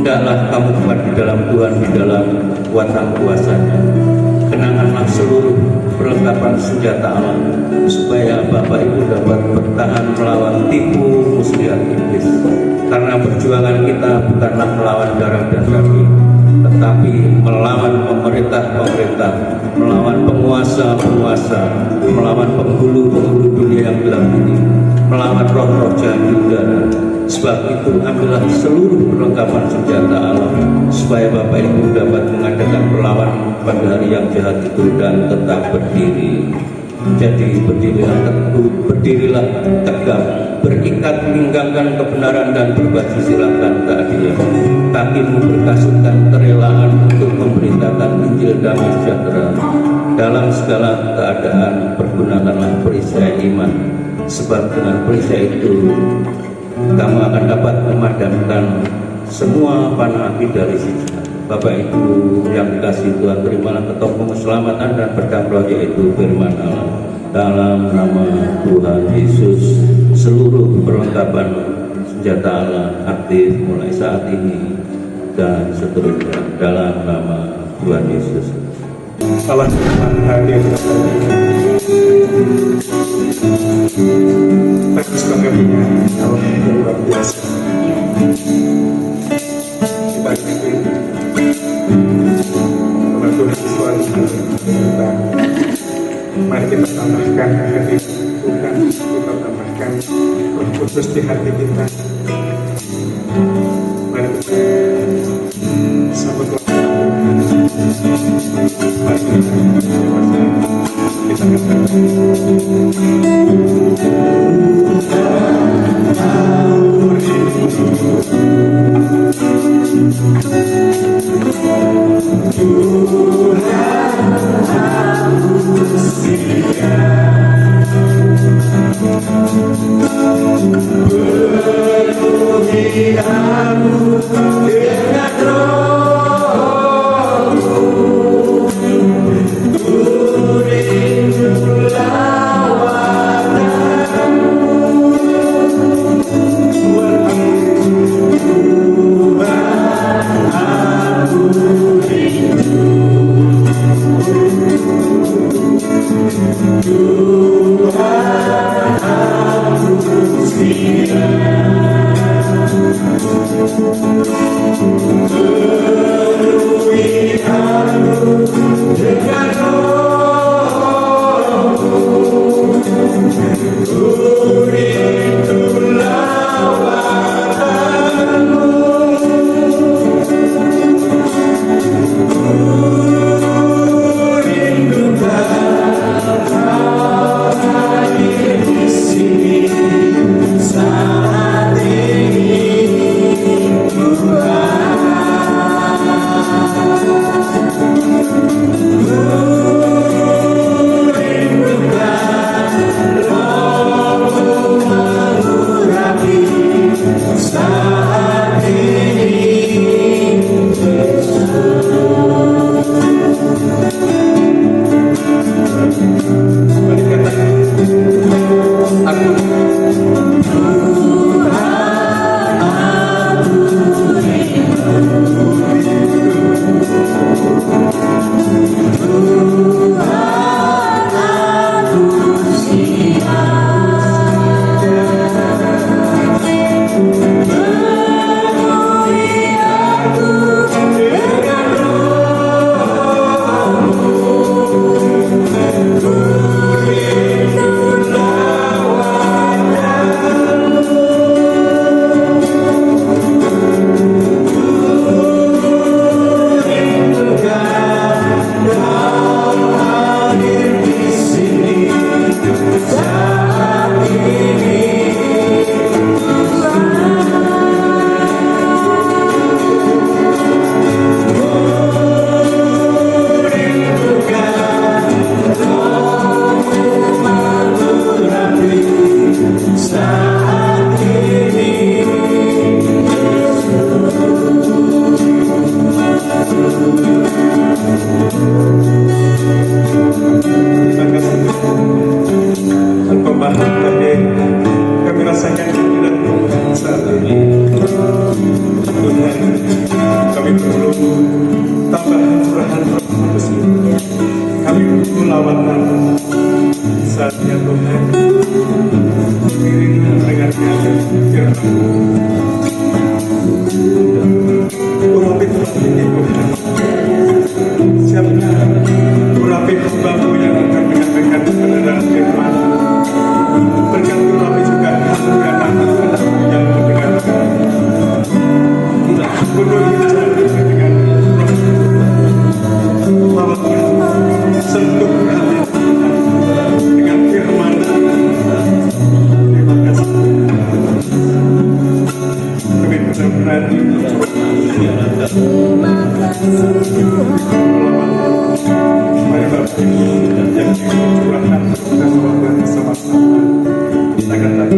hendaklah kamu kuat di dalam Tuhan, di dalam kuatan kuasa-Nya. Kenakanlah seluruh perlengkapan senjata Allah, supaya Bapak Ibu dapat bertahan melawan tipu muslihat iblis. Karena perjuangan kita bukanlah melawan darah dan daging, tetapi melawan pemerintah-pemerintah, melawan penguasa-penguasa, melawan penghulu-penghulu dunia yang gelap ini, melawan roh-roh jahat di udara. Sebab itu ambillah seluruh perlengkapan senjata Allah, supaya Bapak Ibu dapat mengadakan perlawanan pada hari yang jahat itu dan tetap berdiri. Jadi berdirilah teguh, berdirilah tegak, berikat, meninggalkan kebenaran dan berbaju silakan keadilan. Kakimu berkasutkan kerelaan untuk memberitakan Injil damai sejahtera. Dalam segala keadaan pergunakanlah perisai iman, sebab dengan perisai itu kamu akan dapat memadamkan semua panah api dari si jahat. Bapak Ibu yang dikasihi Tuhan, terimalah ketopong keselamatan dan berkah roh, yaitu firman Allah. Dalam nama Tuhan Yesus, seluruh perlengkapan senjata Allah aktif mulai saat ini dan seterusnya. Dalam nama Tuhan Yesus. Allah Tuhan hadir. Terus kami Allah yang luar biasa. Kita ikuti Tuhan kita. Mari kita tambahkan hadirat Tuhan, kita tambahkan Roh Kudus di hati kita. Mari kita sambut mari kita katakan kami perlu tambahan curahan Roh Kudus ini. Kami perlu lawatan saatnya Tuhan mengiring mendengarkan firman-Mu. Urapi Tuhan ini Tuhan, siapnya urapi hamba-Mu yang akan menyampaikan kebenaran firman. Berkati urapi juga anak-anak yang mendengarkan. Penuhi hati dengan Roh, sentuh hati dengan firman. Terima kasih. Kami benar-benar mari Bapak Ibu yang curahkan kita semua bersama-sama. Kita katakan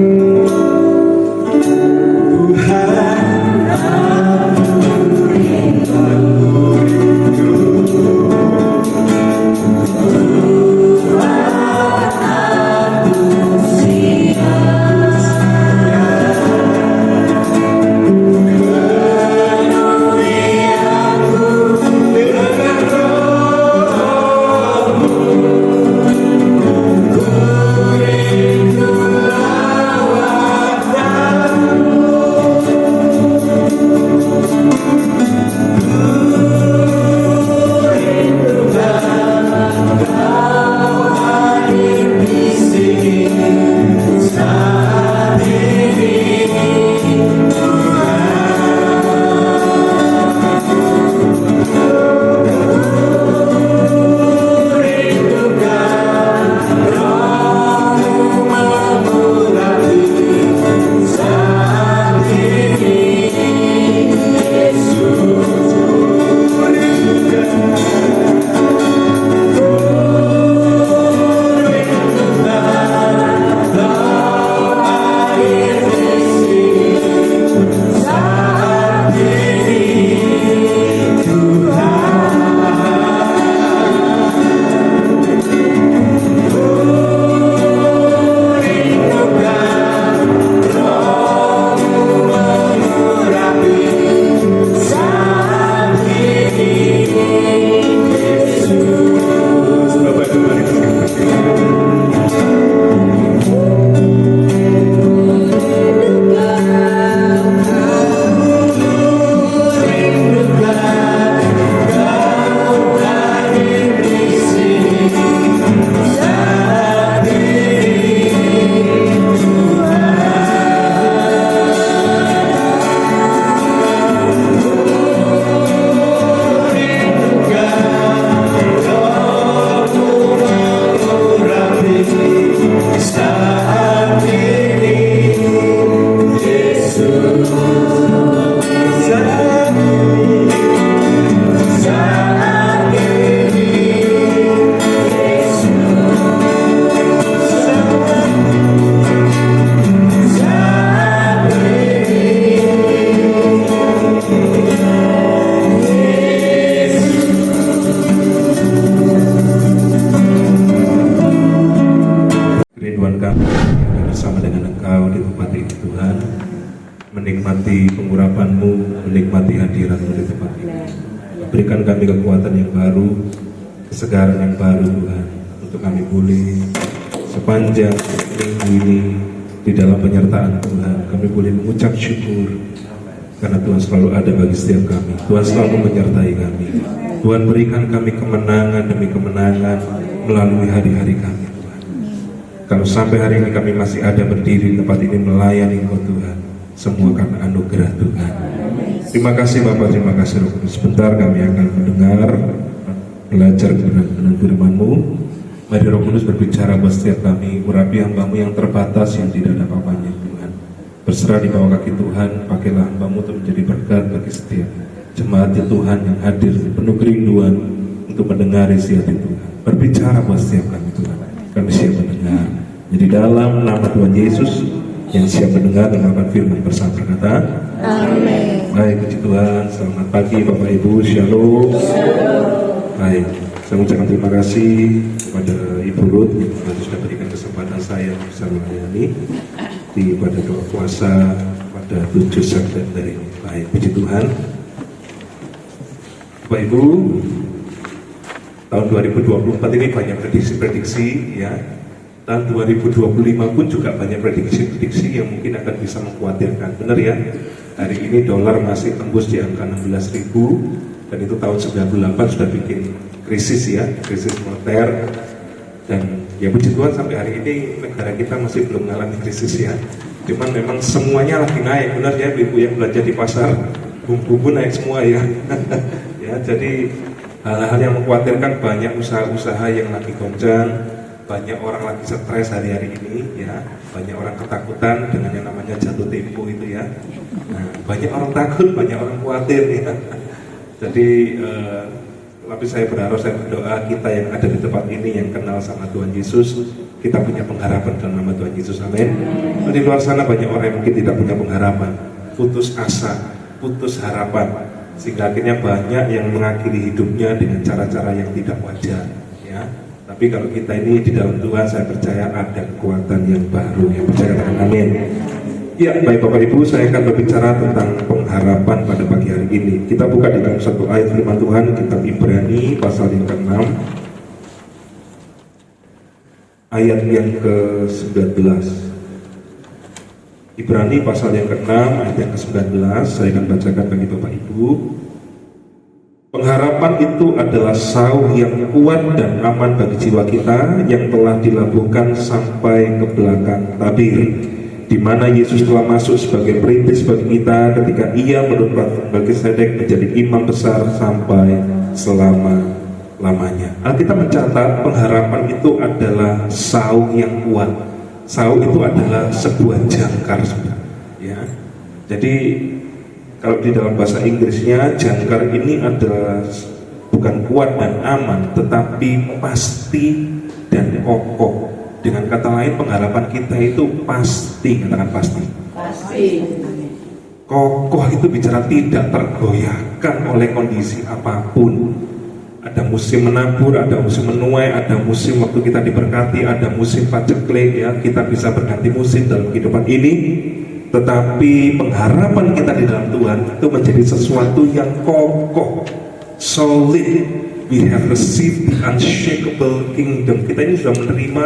menikmati pengurapan-Mu, menikmati hadirat-Mu di tempat ini. Berikan kami kekuatan yang baru, kesegaran yang baru Tuhan, untuk kami boleh sepanjang minggu ini di dalam penyertaan Tuhan, kami boleh mengucap syukur karena Tuhan selalu ada bagi setiap kami. Tuhan selalu menyertai kami. Tuhan berikan kami kemenangan demi kemenangan melalui hari-hari kami Tuhan. Kalau sampai hari ini kami masih ada berdiri di tempat ini melayani Engkau Tuhan, semua karena anugerah Tuhan. Terima kasih Bapak, terima kasih Roh Kudus. Sebentar kami akan mendengar, belajar kebenaran firman-Mu. Mari Roh Kudus berbicara buat setiap kami, urapi hamba-Mu yang terbatas, yang tidak ada apa-apanya Tuhan. Berserah di bawah kaki Tuhan, pakailah hamba-Mu untuk menjadi berkat bagi setiap jemaat Tuhan yang hadir penuh kerinduan untuk mendengar isi hati Tuhan. Berbicara buat setiap kami Tuhan, kami siap mendengar. Jadi dalam nama Tuhan Yesus yang siap mendengar dan melakukan firman bersama berkata amin. Baik, puji Tuhan. Selamat pagi Bapak Ibu, shalom. Baik, saya mengucapkan terima kasih kepada Ibu Ruth yang sudah berikan kesempatan saya bisa melayani di pada doa puasa pada 7 September ini. Baik, puji Tuhan. Bapak Ibu, tahun 2024 ini banyak prediksi-prediksi ya. Tahun 2025 pun juga banyak prediksi-prediksi yang mungkin akan bisa mengkhawatirkan. Benar ya? Hari ini dolar masih tembus di angka 16.000 dan itu tahun 98 sudah bikin krisis ya, krisis moneter. Dan ya puji Tuhan sampai hari ini negara kita masih belum mengalami krisis ya. Cuman memang semuanya lagi naik, benar ya Ibu yang belanja di pasar, bumbu naik semua ya. Ya, jadi hal-hal yang mengkhawatirkan, banyak usaha-usaha yang lagi goncang, banyak orang lagi stres hari-hari ini ya, banyak orang ketakutan dengan yang namanya jatuh tempo itu ya. Nah, banyak orang takut, banyak orang khawatir ya. Jadi tapi saya berharap, saya berdoa kita yang ada di tempat ini yang kenal sama Tuhan Yesus, kita punya pengharapan dalam nama Tuhan Yesus, amin. Di luar sana banyak orang yang mungkin tidak punya pengharapan, putus asa, putus harapan, sehingga akhirnya banyak yang mengakhiri hidupnya dengan cara-cara yang tidak wajar ya. Tapi kalau kita ini di dalam Tuhan, saya percaya ada kekuatan yang baru, yang percaya katakan amin. Ya, baik Bapak Ibu, saya akan berbicara tentang pengharapan pada pagi hari ini. Kita buka di dalam satu ayat firman Tuhan, kitab Ibrani pasal yang ke-6 ayat yang ke-19. Ibrani pasal yang ke-6 ayat yang ke-19, saya akan bacakan bagi Bapak Ibu. Pengharapan itu adalah sauh yang kuat dan aman bagi jiwa kita yang telah dilabuhkan sampai ke belakang tabir, di mana Yesus telah masuk sebagai perintis bagi kita ketika Ia menurut Melkisedek menjadi imam besar sampai selama-lamanya. Alkitab mencatat pengharapan itu adalah sauh yang kuat. Sauh itu adalah sebuah jangkar, ya. Jadi kalau di dalam bahasa Inggrisnya, jangkar ini adalah bukan kuat dan aman, tetapi pasti dan kokoh. Dengan kata lain, pengharapan kita itu pasti, katakan pasti. Pasti. Kokoh itu bicara tidak tergoyahkan oleh kondisi apapun. Ada musim menabur, ada musim menuai, ada musim waktu kita diberkati, ada musim paceklik ya, kita bisa berganti musim dalam kehidupan ini. Tetapi pengharapan kita di dalam Tuhan itu menjadi sesuatu yang kokoh, solid. We have received the unshakable kingdom. Kita ini sudah menerima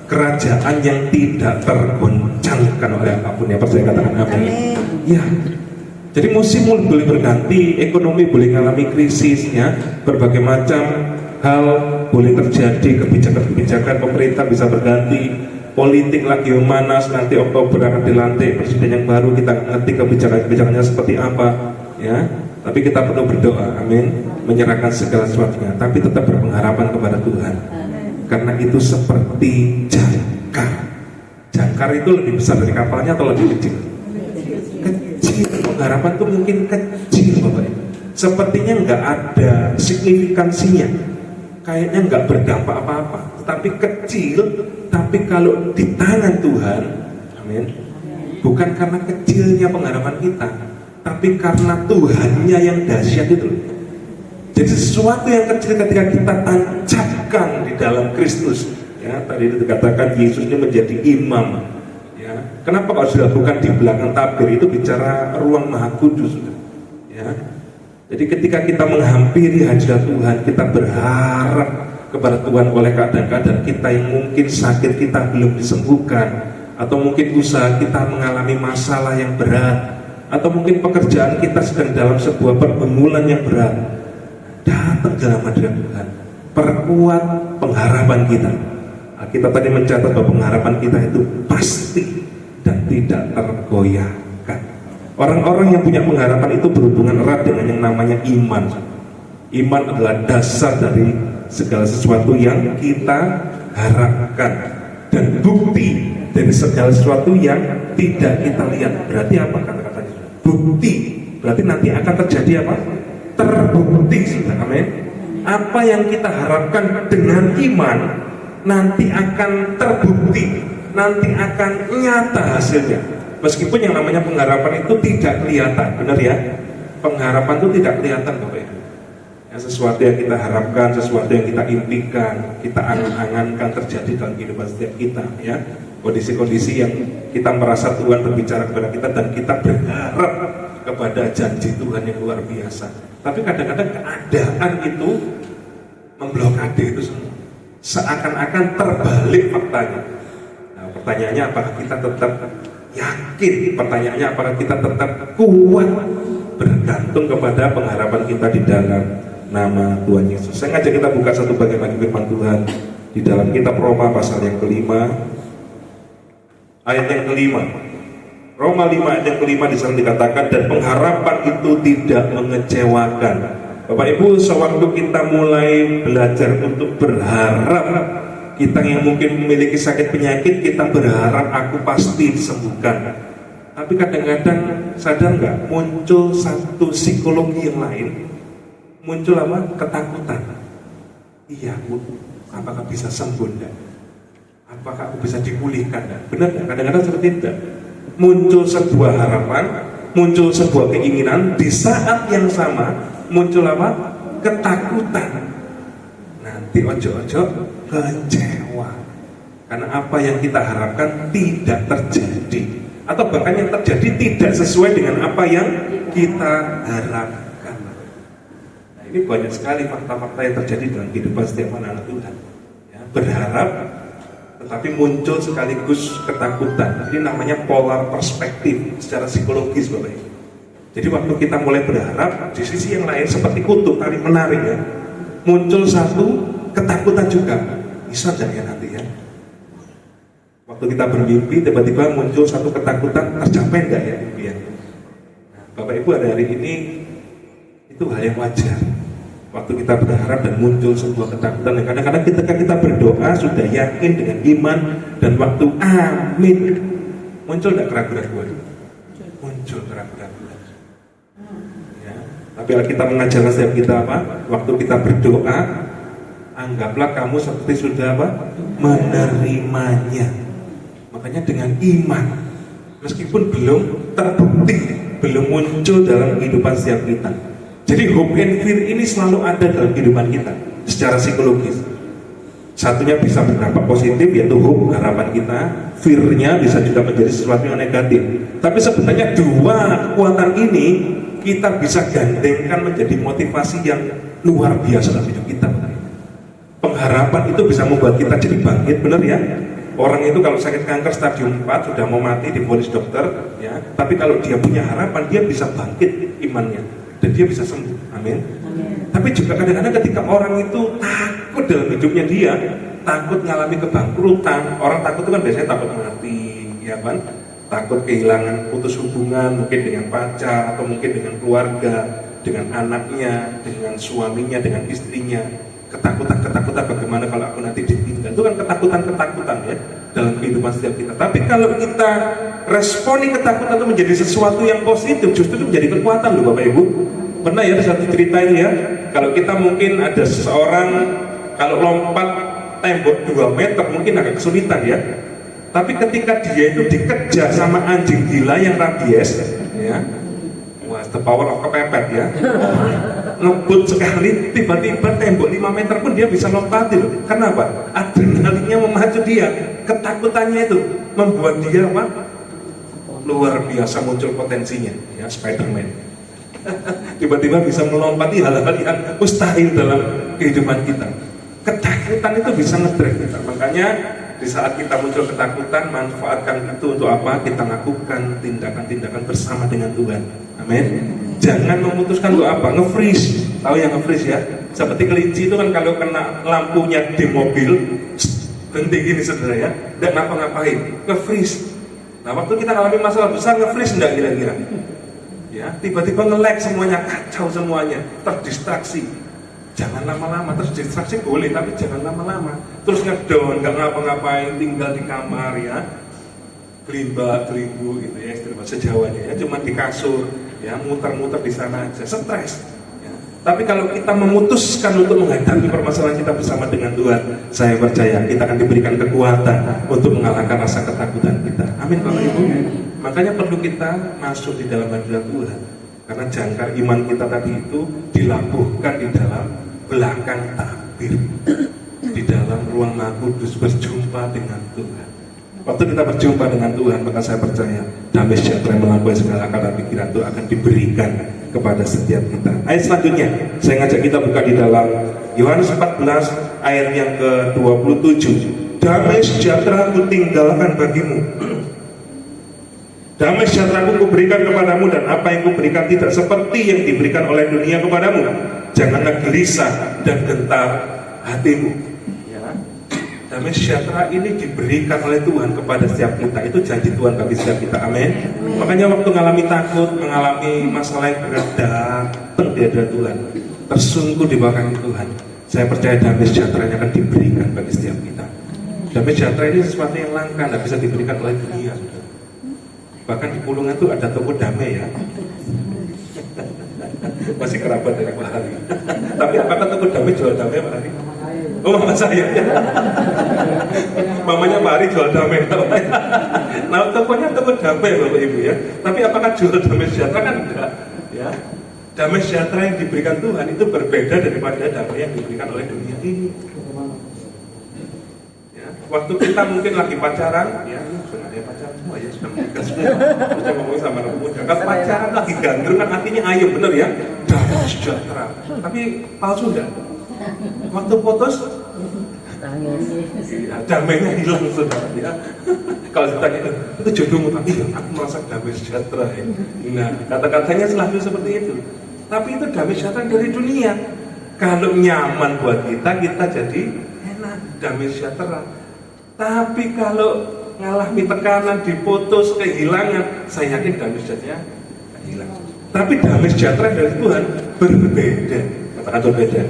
kerajaan yang tidak tergoncangkan oleh apapun, ya percaya katakan amin. Ya, jadi musim boleh berganti, ekonomi boleh mengalami krisis, ya, berbagai macam hal boleh terjadi, kebijakan pemerintah bisa berganti, politik lagi memanas, nanti Oktober akan dilantik presiden yang baru, kita ngerti kebijakannya seperti apa, ya. Tapi kita perlu berdoa, amin, menyerahkan segala sesuatunya, tapi tetap berpengharapan kepada Tuhan. Karena itu seperti jangkar. Jangkar itu lebih besar dari kapalnya atau lebih kecil? Kecil. Pengharapan itu mungkin kecil, Bapak Ibu. Sepertinya nggak ada signifikansinya, kayaknya nggak berdampak apa-apa. Tetapi kecil, tapi kalau di tangan Tuhan, amin. Bukan karena kecilnya pengharapan kita, tapi karena Tuhannya yang dahsyat itu. Jadi sesuatu yang kecil ketika kita tancapkan di dalam Kristus, ya, tadi itu dikatakan Yesus ini menjadi imam, ya. Kenapa kalau sudah bukan di belakang tabir, itu bicara ruang maha kudus, ya. Jadi ketika kita menghampiri hadirat Tuhan, kita berharap kepada Tuhan oleh keadaan-keadaan kita yang mungkin sakit kita belum disembuhkan, atau mungkin usaha kita mengalami masalah yang berat, atau mungkin pekerjaan kita sedang dalam sebuah pergumulan yang berat. Datang dalam hadirat Tuhan, perkuat pengharapan kita. Kita tadi mencatat bahwa pengharapan kita itu pasti dan tidak tergoyahkan. Orang-orang yang punya pengharapan itu berhubungan erat dengan yang namanya iman. Iman adalah dasar dari segala sesuatu yang kita harapkan dan bukti dari segala sesuatu yang tidak kita lihat. Berarti apa kata-katanya? Bukti. Berarti nanti akan terjadi apa? Terbukti, sudah, amin. Apa yang kita harapkan dengan iman nanti akan terbukti, nanti akan nyata hasilnya. Meskipun yang namanya pengharapan itu tidak kelihatan, benar ya? Pengharapan itu tidak kelihatan, Bapak Ibu. Ya, sesuatu yang kita harapkan, sesuatu yang kita impikan, kita angan-angankan terjadi dalam kehidupan setiap kita, ya. Kondisi-kondisi yang kita merasa Tuhan berbicara kepada kita dan kita berharap kepada janji Tuhan yang luar biasa. Tapi kadang-kadang keadaan itu memblokade itu semua. Seakan-akan terbalik faktanya. Nah, pertanyaannya apakah kita tetap yakin? Pertanyaannya apakah kita tetap kuat? Bergantung kepada pengharapan kita di dalam nama Tuhan Yesus. Saya ngajak kita buka satu bagian lagi firman Tuhan di dalam kitab Roma pasal yang kelima, ayat yang kelima. Roma 5 ayat yang kelima di sana dikatakan, dan pengharapan itu tidak mengecewakan. Bapak Ibu, sewaktu kita mulai belajar untuk berharap, kita yang mungkin memiliki sakit penyakit, kita berharap aku pasti disembuhkan. Tapi kadang-kadang sadar nggak, muncul satu psikologi yang lain, muncul apa? Ketakutan. Iya, Bu, apakah bisa sembuh enggak? Apakah aku bisa dipulihkan enggak? Benar nggak? Kadang-kadang seperti itu. Muncul sebuah harapan, muncul sebuah keinginan, di saat yang sama muncul apa? Ketakutan. Nanti ojo-ojo kecewa karena apa yang kita harapkan tidak terjadi, atau bahkan yang terjadi tidak sesuai dengan apa yang kita harapkan. Nah, ini banyak sekali fakta-fakta yang terjadi dalam kehidupan setiap anak Tuhan ya, berharap tetapi muncul sekaligus ketakutan. Ini namanya polar perspektif secara psikologis, Bapak Ibu. Jadi waktu kita mulai berharap, di sisi yang lain seperti kutub tarik menarik ya, muncul satu ketakutan juga. Bisa jadi nanti ya, waktu kita bermimpi tiba-tiba muncul satu ketakutan, tercapai enggak ya mimpi ya? Nah, Bapak Ibu, hari ini itu hal yang wajar. Waktu kita berharap dan muncul sebuah ketakutan, dan kadang-kadang ketika kita berdoa sudah yakin dengan iman, dan waktu amin muncul enggak keraguan-keraguan? Muncul keraguan-keraguan ya. Tapi kita mengajarkan setiap kita apa? Waktu kita berdoa, anggaplah kamu seperti sudah apa? Menerimanya. Makanya dengan iman, meskipun belum terbukti, belum muncul dalam kehidupan setiap kita. Jadi hope and fear ini selalu ada dalam kehidupan kita secara psikologis. Satunya bisa berdampak positif, yaitu hope, harapan kita. Fear-nya bisa juga menjadi sesuatu yang negatif. Tapi sebenarnya dua kekuatan ini kita bisa gandengkan menjadi motivasi yang luar biasa dalam hidup kita. Pengharapan itu bisa membuat kita jadi bangkit, benar ya? Orang itu kalau sakit kanker stadium 4 sudah mau mati, divonis dokter ya, tapi kalau dia punya harapan, dia bisa bangkit imannya dan dia bisa sembuh. Amin. Tapi juga kadang-kadang ketika orang itu takut dalam hidupnya, dia takut mengalami kebangkrutan. Orang takut itu kan biasanya takut mati, ya kan? Takut kehilangan, putus hubungan mungkin dengan pacar, atau mungkin dengan keluarga, dengan anaknya, dengan suaminya, dengan istrinya. Ketakutan bagaimana kalau aku nanti ditinggal. Itu kan ketakutan ya dalam kehidupan setiap kita. Tapi kalau kita responi ketakutan itu menjadi sesuatu yang positif, justru itu menjadi kekuatan loh Bapak Ibu. Pernah ya ada satu cerita ini ya, kalau kita mungkin ada seseorang kalau lompat tembok 2 meter mungkin agak kesulitan ya. Tapi ketika dia itu dikejar sama anjing gila yang rabies ya, wah, the power of kepepet ya, ngebut sekali, tiba-tiba tembok 5 meter pun dia bisa lompati loh. Kenapa? Adrenalinnya memacu dia, ketakutannya itu membuat dia apa? Luar biasa muncul potensinya ya, Spiderman. Tiba-tiba bisa melompati hal-hal yang mustahil dalam kehidupan kita. Ketakutan itu bisa nge-drive kita. Makanya di saat kita muncul ketakutan, manfaatkan itu untuk apa? Kita lakukan tindakan-tindakan bersama dengan Tuhan. Amin. Jangan memutuskan untuk apa? Nge-freeze. Tahu yang nge-freeze ya? Seperti kelinci itu kan kalau kena lampunya di mobil, berhenti gini saudara ya, dan ngapa-ngapain? Nge-freeze. Nah waktu kita alami masalah besar, nge-freeze enggak kira-kira? Ya, tiba-tiba nge-lag semuanya, kacau semuanya, terdistraksi. Jangan lama-lama, terdistraksi boleh, tapi jangan lama-lama. Terus ngedown, nggak ngapa-ngapain, tinggal di kamar ya, gelimba-gelimbu gitu ya, istilah bahasa Jawanya ya, cuma di kasur, ya muter-muter di sana aja, stres. Ya. Tapi kalau kita memutuskan untuk menghadapi permasalahan kita bersama dengan Tuhan, saya percaya kita akan diberikan kekuatan untuk mengalahkan rasa ketakutan kita. Amin Bapak Ibu. Makanya perlu kita masuk di dalam hadirat Tuhan, karena jangkar iman kita tadi itu dilabuhkan di dalam belakang tabir, di dalam ruang Maha Kudus berjumpa dengan Tuhan. Waktu kita berjumpa dengan Tuhan, maka saya percaya damai sejahtera yang melampaui segala akal dan pikiran itu akan diberikan kepada setiap kita. Ayat selanjutnya, saya ngajak kita buka di dalam Yohanes 14 ayat yang ke-27. Damai sejahtera ku tinggalkan bagimu, damai sejahtera ku berikan kepadamu, dan apa yang ku berikan tidak seperti yang diberikan oleh dunia kepadamu. Janganlah gelisah dan gentar hatimu. Damai sejahtera ini diberikan oleh Tuhan kepada setiap kita. Itu janji Tuhan bagi setiap kita. Amin. Makanya waktu mengalami takut, mengalami masalah yang berat, datang di hadapan Tuhan, tersungguh di bawah kaki Tuhan. Saya percaya damai sejahteranya akan diberikan bagi setiap kita. Damai sejahtera ini sesuatu yang langka, tidak bisa diberikan oleh dunia. Bahkan di Pulungan itu ada toko damai ya. Masih kerabat dari Pak Hari. Tapi apakah toko damai jual damai Pak Hari? Oh, mama saya ya. Mamanya Pak Hari jual damai. Nah, tokonya toko damai Bapak Ibu ya. Tapi apakah jual damai sejahtera? Kan enggak ya. Damai sejahtera yang diberikan Tuhan itu berbeda daripada damai yang diberikan oleh dunia ini. Ya, waktu kita mungkin lagi pacaran, ya sudah ada pacaran semua ya, sudah menikah semua. Saya ngomongin sama anak muda, kalau pacaran lagi gandrung kan artinya ayo bener ya, damai sejahtera. Tapi palsu enggak? Waktu putus ya, damainya hilang sudah ya. Kalau ditanya itu jodohmu, tapi ya, aku merasa damai sejahtera ya. Nah, kata-katanya selalu seperti itu. Tapi itu damai sejahtera dari dunia. Kalau nyaman buat kita jadi enak, damai sejahtera. Tapi kalau ngalami tekanan, diputus, kehilangan, saya yakin damai sejahtera hilang. Tapi damai sejahtera dari Tuhan berbeda. Katakan berbeda.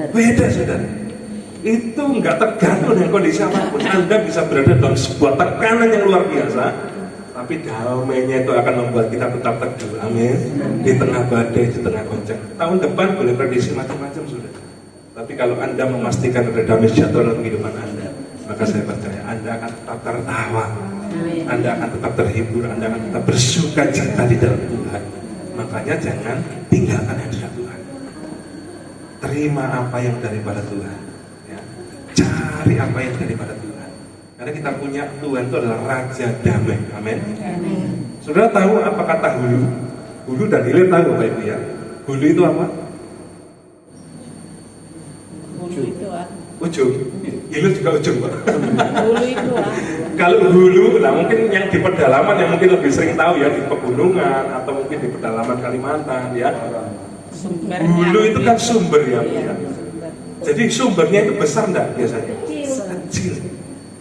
Beda saudara. Itu enggak tergantung dengan kondisi apapun. Anda bisa berada dalam sebuah tekanan yang luar biasa, tapi damainya itu akan membuat kita tetap teguh. Amin. Di tengah badai, di tengah goncang. Tahun depan boleh prediksi macam-macam sudah. Tapi kalau Anda memastikan ada damai sejahtera dalam kehidupan Anda, maka saya percaya Anda akan tetap tertawa, Anda akan tetap terhibur, Anda akan tetap bersuka cita di dalam Tuhan. Makanya jangan tinggalkan hadirat Tuhan. Terima apa yang daripada Tuhan ya. Cari apa yang daripada Tuhan. Karena kita punya Tuhan itu adalah Raja Damai. Amin. Saudara tahu apa kata hulu? Hulu dan hilir tahu Bapak Ibu ya. Hulu itu apa? Hulu itu ujung. Hilir juga ujung Pak. hulu itu Kalau hulu, nah mungkin yang di pedalaman yang mungkin lebih sering tahu ya, di pegunungan atau mungkin di pedalaman Kalimantan ya. sumbernya. Hulu itu kan sumber ya, Iya, ya. sumber. Jadi sumbernya itu besar enggak biasanya? Kecil.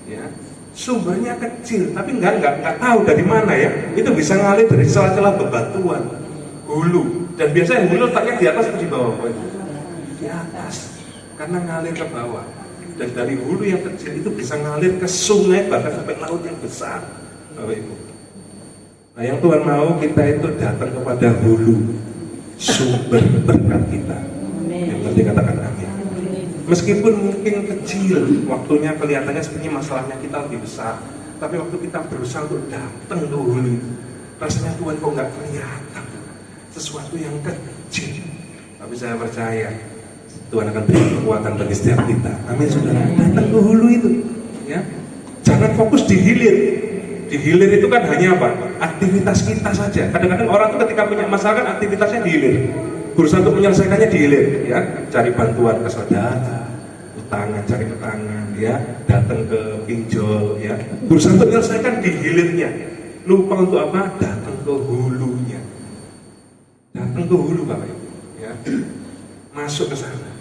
Ya. Sumbernya kecil, tapi enggak tahu dari mana ya. Itu bisa ngalir dari celah-celah bebatuan. Hulu. Dan biasanya hulu letaknya di atas atau di bawah? Di atas. Karena ngalir ke bawah. Dan dari hulu yang kecil itu bisa ngalir ke sungai bahkan sampai laut yang besar. Bapak Ibu. Nah, yang Tuhan mau kita itu datang kepada hulu, sumber berkat kita. Yang penting katakan amin. Meskipun mungkin kecil, waktunya kelihatannya seperti masalahnya kita lebih besar, tapi waktu kita berusaha untuk datang ke hulu, rasanya Tuhan kok nggak kelihatan, sesuatu yang kecil. Tapi saya percaya Tuhan akan beri kekuatan bagi setiap kita. Amin saudara. Datang ke hulu itu, ya. Jangan fokus di hilir. Di hilir itu kan hanya apa? Aktivitas kita saja. Kadang-kadang orang itu ketika punya masalah kan aktivitasnya di hilir. Berusaha untuk menyelesaikannya di hilir, ya. Cari bantuan ke saudara, utangan, cari utangan, ya. Datang ke pinjol, ya. Berusaha untuk menyelesaikan di hilirnya. Lupa untuk apa? Datang ke hulunya. Datang ke hulu Bapak Ibu, ya. Masuk ke sana.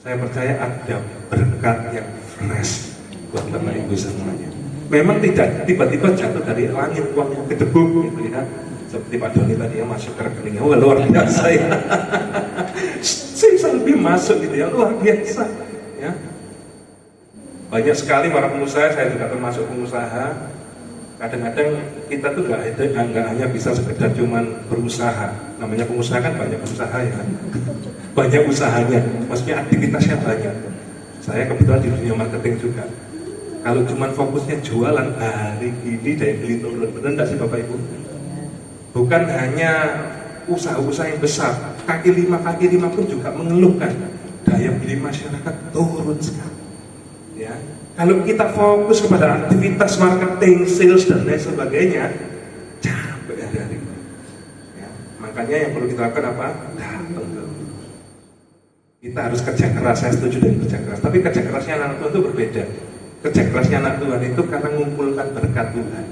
Saya percaya ada berkat yang fresh buat Bapak Ibu semuanya. Memang tidak tiba-tiba jatuh dari langit uangnya gedebuk gitu ya. Seperti Pak Doni tadi yang masuk ke rekeningnya, wah luar biasa ya. Saya lebih masuk gitu ya, luar biasa ya. Banyak sekali para pengusaha, saya juga termasuk pengusaha. Kadang-kadang kita tuh nggak hanya bisa sekedar cuman berusaha. Namanya pengusaha kan banyak usaha ya. Banyak usahanya, maksudnya aktivitasnya banyak. Saya kebetulan di dunia marketing juga. Kalau cuma fokusnya jualan hari ini daya beli turun, benar nggak sih Bapak Ibu? Bukan hanya usaha-usaha yang besar, kaki lima pun juga mengeluhkan daya beli masyarakat turun sekali. Ya, Kalau kita fokus kepada aktivitas marketing, sales dan lain sebagainya, capek hari-hari. Ya, makanya yang perlu kita lakukan apa? Datang ke Guru. Kita harus kerja keras, saya setuju dengan kerja keras. Tapi kerja kerasnya anak Tuhan itu berbeda. Kerja kerasnya anak Tuhan itu karena mengumpulkan berkat Tuhan.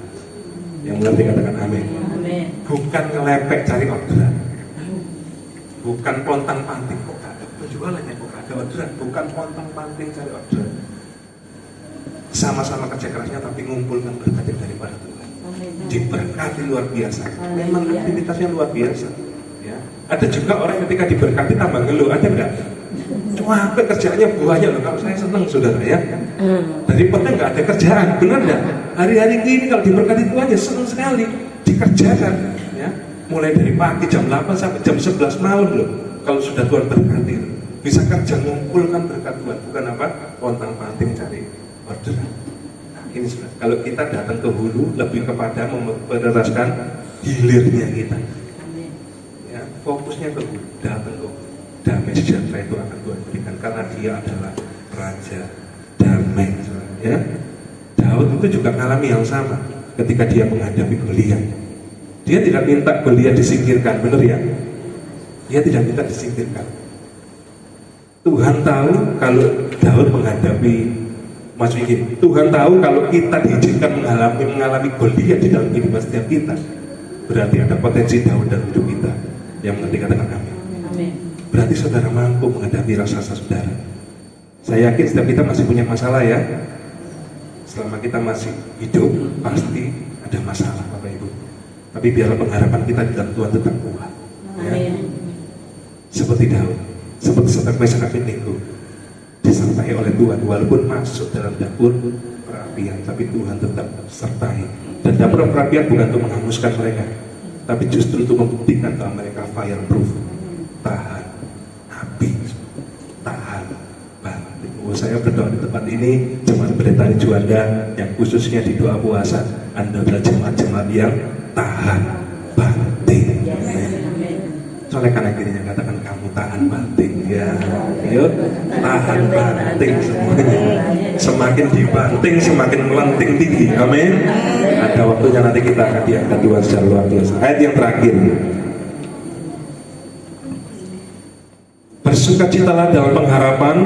Yang mengerti katakan amin. Amin. Bukan ngelepek cari orderan. Bukan pontang panting kok gak ada penjualannya, kok gak ada orderan. Bukan pontang panting cari orderan. Sama-sama kerja kerasnya tapi mengumpulkan berkat yang daripada Tuhan. Diberkati luar biasa. Memang aktivitasnya luar biasa. Ya. Ada juga orang ketika diberkati tambah ngeluh, ada enggak? Capek kerjaannya banyak loh. Kalau saya senang saudara ya. Daripada nggak ada kerjaan, benar nggak? Hari-hari ini kalau diberkati Tuhan ya senang sekali dikerjakan. Ya. Mulai dari pagi jam 8 sampai jam 11 malam loh. Kalau sudah Tuhan berkati, bisa kerja mengumpulkan berkat Tuhan. Bukan apa? Pontang-panting cari orderan. Nah, ini sudah. Kalau kita datang ke hulu, lebih kepada memprioritaskan hilirnya kita. Ya, fokusnya ke hulu, datang ke hulu. Damai sejahtera itu akan Tuhan berikan karena Dia adalah Raja damai. Ya, Daud itu juga mengalami yang sama ketika dia menghadapi Goliat. Dia tidak minta Goliat disingkirkan, benar ya? Dia tidak minta disingkirkan. Tuhan tahu kalau Daud menghadapi Mas Vicky, Tuhan tahu kalau kita diizinkan mengalami Goliat di dalam kehidupan setiap kita, berarti ada potensi Daud dalam hidup kita. Yang mengerti katakan amin. Amin. Berarti saudara mampu menghadapi rasa-rasa saudara. Saya yakin setiap kita masih punya masalah ya. Selama kita masih hidup, pasti ada masalah Bapak Ibu. Tapi biarlah pengharapan kita di dalam Tuhan tetap kuat. Ya. Seperti Daud, seperti Sadrak Mesyak Abednego, disertai oleh Tuhan. Walaupun masuk dalam dapur perapian, tapi Tuhan tetap sertai. Dan dapur perapian bukan untuk menghanguskan mereka, tapi justru untuk membuktikan bahwa mereka fireproof, tahan api, tahan banting. Saya berdoa di tempat ini, jemaat Bretani Juanda yang khususnya di doa puasa, Anda adalah jemaat-jemaat yang tahan banting. Soalnya kanan kirinya katakan kamu tahan banting ya. Ayo tahan banting semuanya. Semakin dibanting semakin melenting tinggi. Amin. Ada waktunya nanti kita akan diangkat Tuhan secara luar biasa. Ayat yang terakhir. Bersukacitalah dalam pengharapan,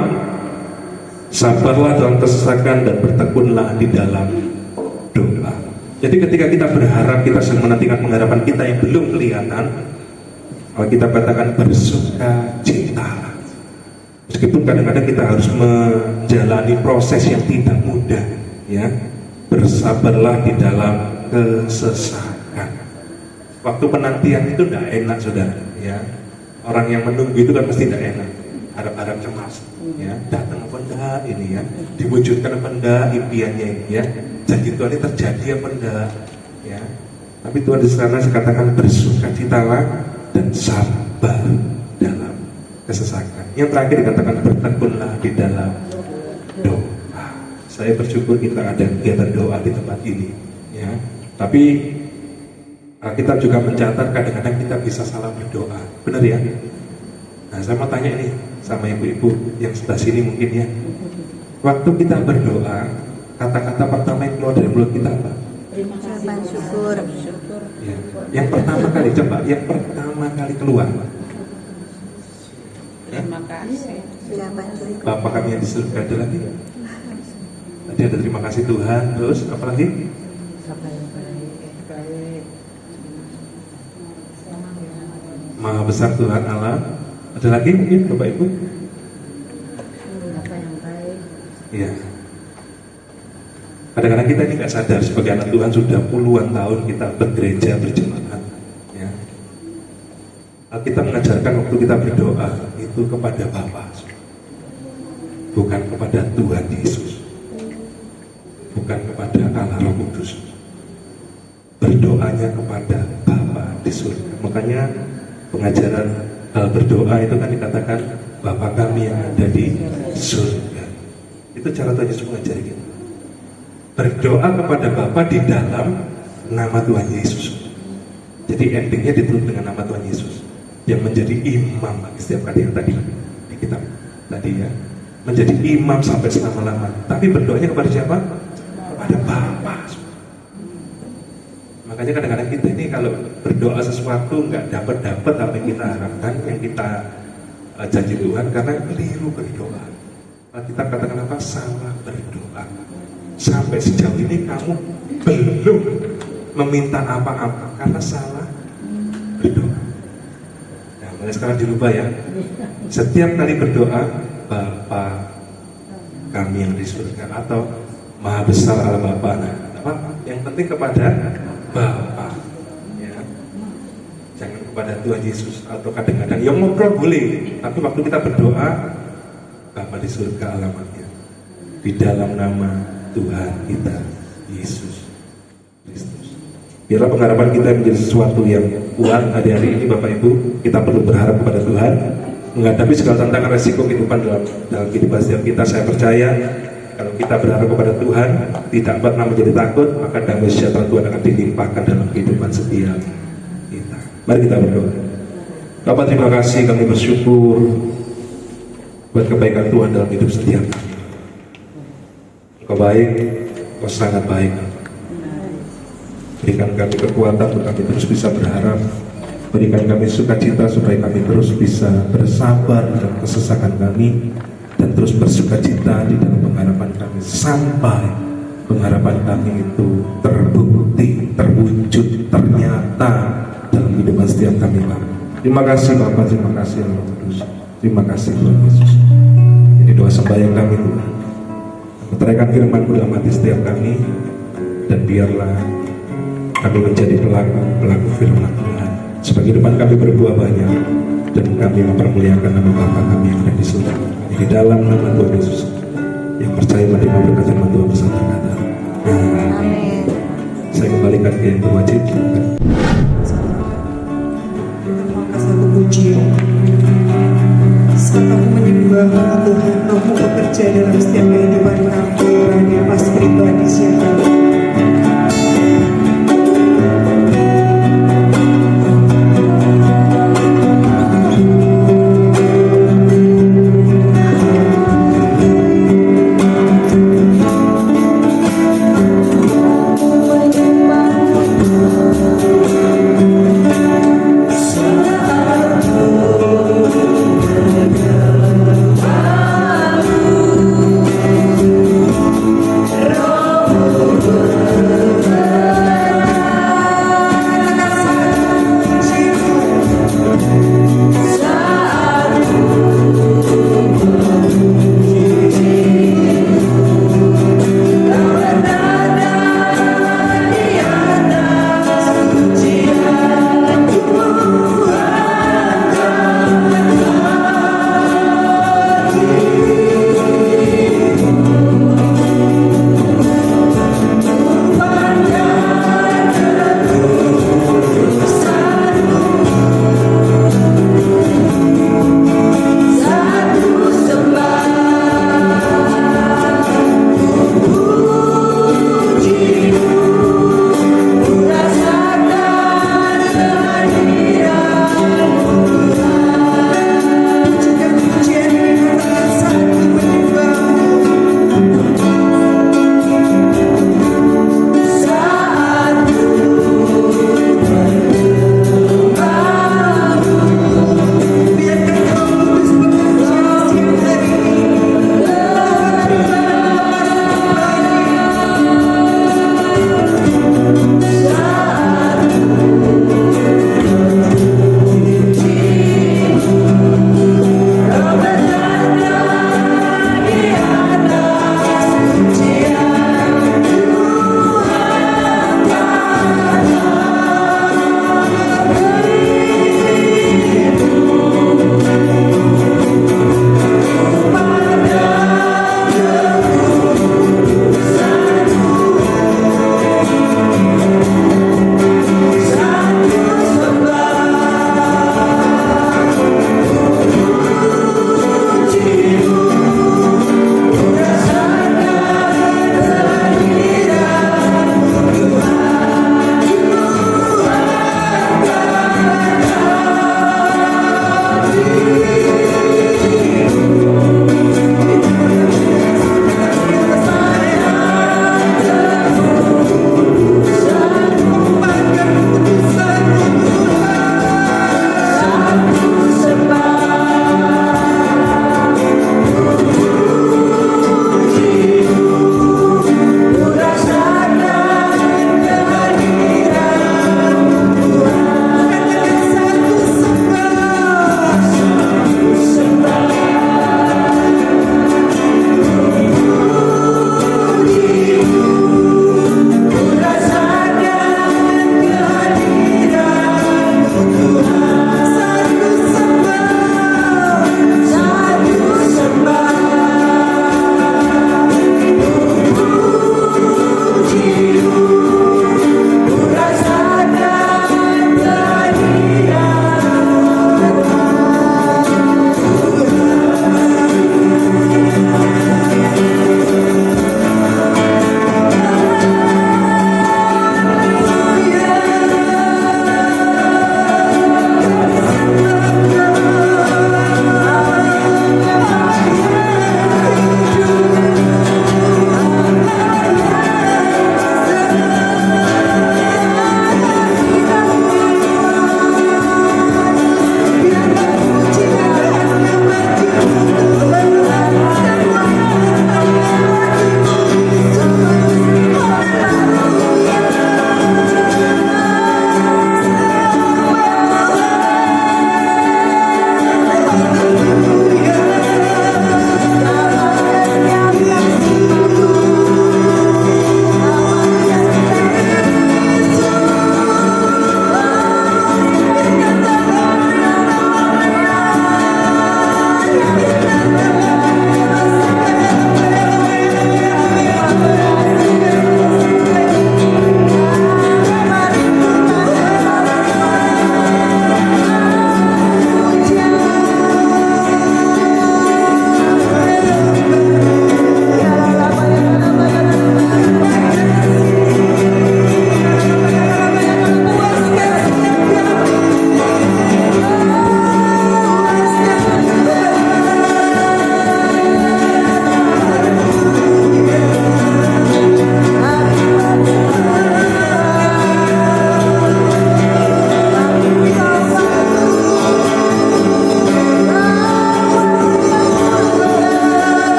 sabarlah dalam kesesakan, dan bertekunlah di dalam doa. Jadi ketika kita berharap, kita sedang menantikan pengharapan kita yang belum kelihatan, kalau kita katakan bersukacitalah. Meskipun kadang-kadang kita harus menjalani proses yang tidak mudah, ya. Bersabarlah di dalam kesesakan. Waktu penantian itu tidak enak, saudara. Ya, orang yang menunggu itu kan pasti tidak enak. Harap-harap cemas, ya. Datang apa enggak ini ya? Diwujudkan apa enggak impiannya ini ya? Janji Tuhan ini terjadi apa enggak? Ya. Tapi Tuhan di sana katakan bersukacitalah dan sabar dalam kesesakan. Yang terakhir dikatakan bertekunlah di dalam doa. Saya bersyukur kita ada kegiatan doa di tempat ini, ya. Tapi kita juga mencatat kadang-kadang kita bisa salah berdoa, benar ya? Nah, saya mau tanya ini sama ibu-ibu yang sebelah sini mungkin ya. Waktu kita berdoa, kata-kata pertama yang keluar dari mulut kita apa? Terima kasih. Syukur. Ya. Yang pertama kali, coba, yang pertama kali keluar. Terima kasih. Bapak kami yang di surga ada lagi. Tadi ada terima kasih Tuhan, terus apa lagi? Maha besar Tuhan Allah. Ada lagi mungkin Bapak Ibu? Apa yang baik? Iya. Kadang-kadang kita ini nggak sadar sebagai anak Tuhan sudah puluhan tahun kita bergereja berjemaat. Ya. Kita mengajarkan waktu kita berdoa itu kepada Bapa, bukan kepada Tuhan Yesus, bukan kepada Allah Roh Kudus. Berdoanya kepada Bapa di surga. Makanya pengajaran hal berdoa itu kan dikatakan Bapa kami yang ada di surga. Itu cara Tuhan Yesus mengajari kita. Berdoa kepada Bapa di dalam nama Tuhan Yesus. Jadi endingnya ditutup dengan nama Tuhan Yesus yang menjadi imam bagi setiap kali yang tadi di kitab tadi ya. menjadi imam sampai selama-lama. Tapi berdoanya kepada siapa? Kepada Bapa. Makanya kadang-kadang kita ini kalau berdoa sesuatu nggak dapat apa yang kita harapkan, yang kita janji Tuhan, karena keliru berdoa. Kita katakan apa? Salah berdoa. Sampai sejauh ini kamu belum meminta apa-apa karena salah berdoa. Nah, mulai sekarang dirubah ya. Setiap kali berdoa, Bapa kami yang di surga, atau Maha Besar Allah Bapa. Nah, apa? Yang penting kepada Bapa, ya. Jangan kepada Tuhan Yesus. Atau kadang-kadang yang ngobrol boleh, tapi waktu kita berdoa, Bapa di surga alamatnya, di dalam nama Tuhan kita Yesus Kristus. Biarlah pengharapan kita menjadi sesuatu yang kuat. Hari-hari ini Bapak Ibu, kita perlu berharap kepada Tuhan menghadapi segala tantangan resiko kehidupan dalam kehidupan setiap kita. Saya percaya kalau kita berharap kepada Tuhan, tidak pernah menjadi takut, maka damai sejahtera Tuhan akan dilimpahkan dalam kehidupan setiap kita. Mari kita berdoa. Bapak, terima kasih, kami bersyukur buat kebaikan Tuhan dalam hidup setiap kami. Engkau baik, Engkau sangat baik. Berikan kami kekuatan untuk kami terus bisa berharap. Berikan kami sukacita supaya kami terus bisa bersabar dalam kesesakan kami, dan terus bersukacita di dalam pengharapan kami sampai pengharapan kami itu terbukti, terwujud, ternyata dalam kehidupan setiap kami, Pak. Terima kasih Bapak, terima kasih Roh Kudus, terima kasih Tuhan Yesus. Ini doa sembahyang kami Tuhan. Meteraikan firman-Mu dalam hati setiap kami, dan biarlah kami menjadi pelaku firman Tuhan, supaya kehidupan kami berbuah banyak dan kami mempermuliakan nama Bapa kami yang ada di surga. Di dalam nama Tuhan Yesus, yang percaya menerima berkat firman Tuhan bersama berkata, amin. Saya kembalikan ke yang berwajib. Satu puji, saat aku menyembah Tuhan, kamu bekerja dalam setiap kehidupan kami, pribadi pas pribadi siapa.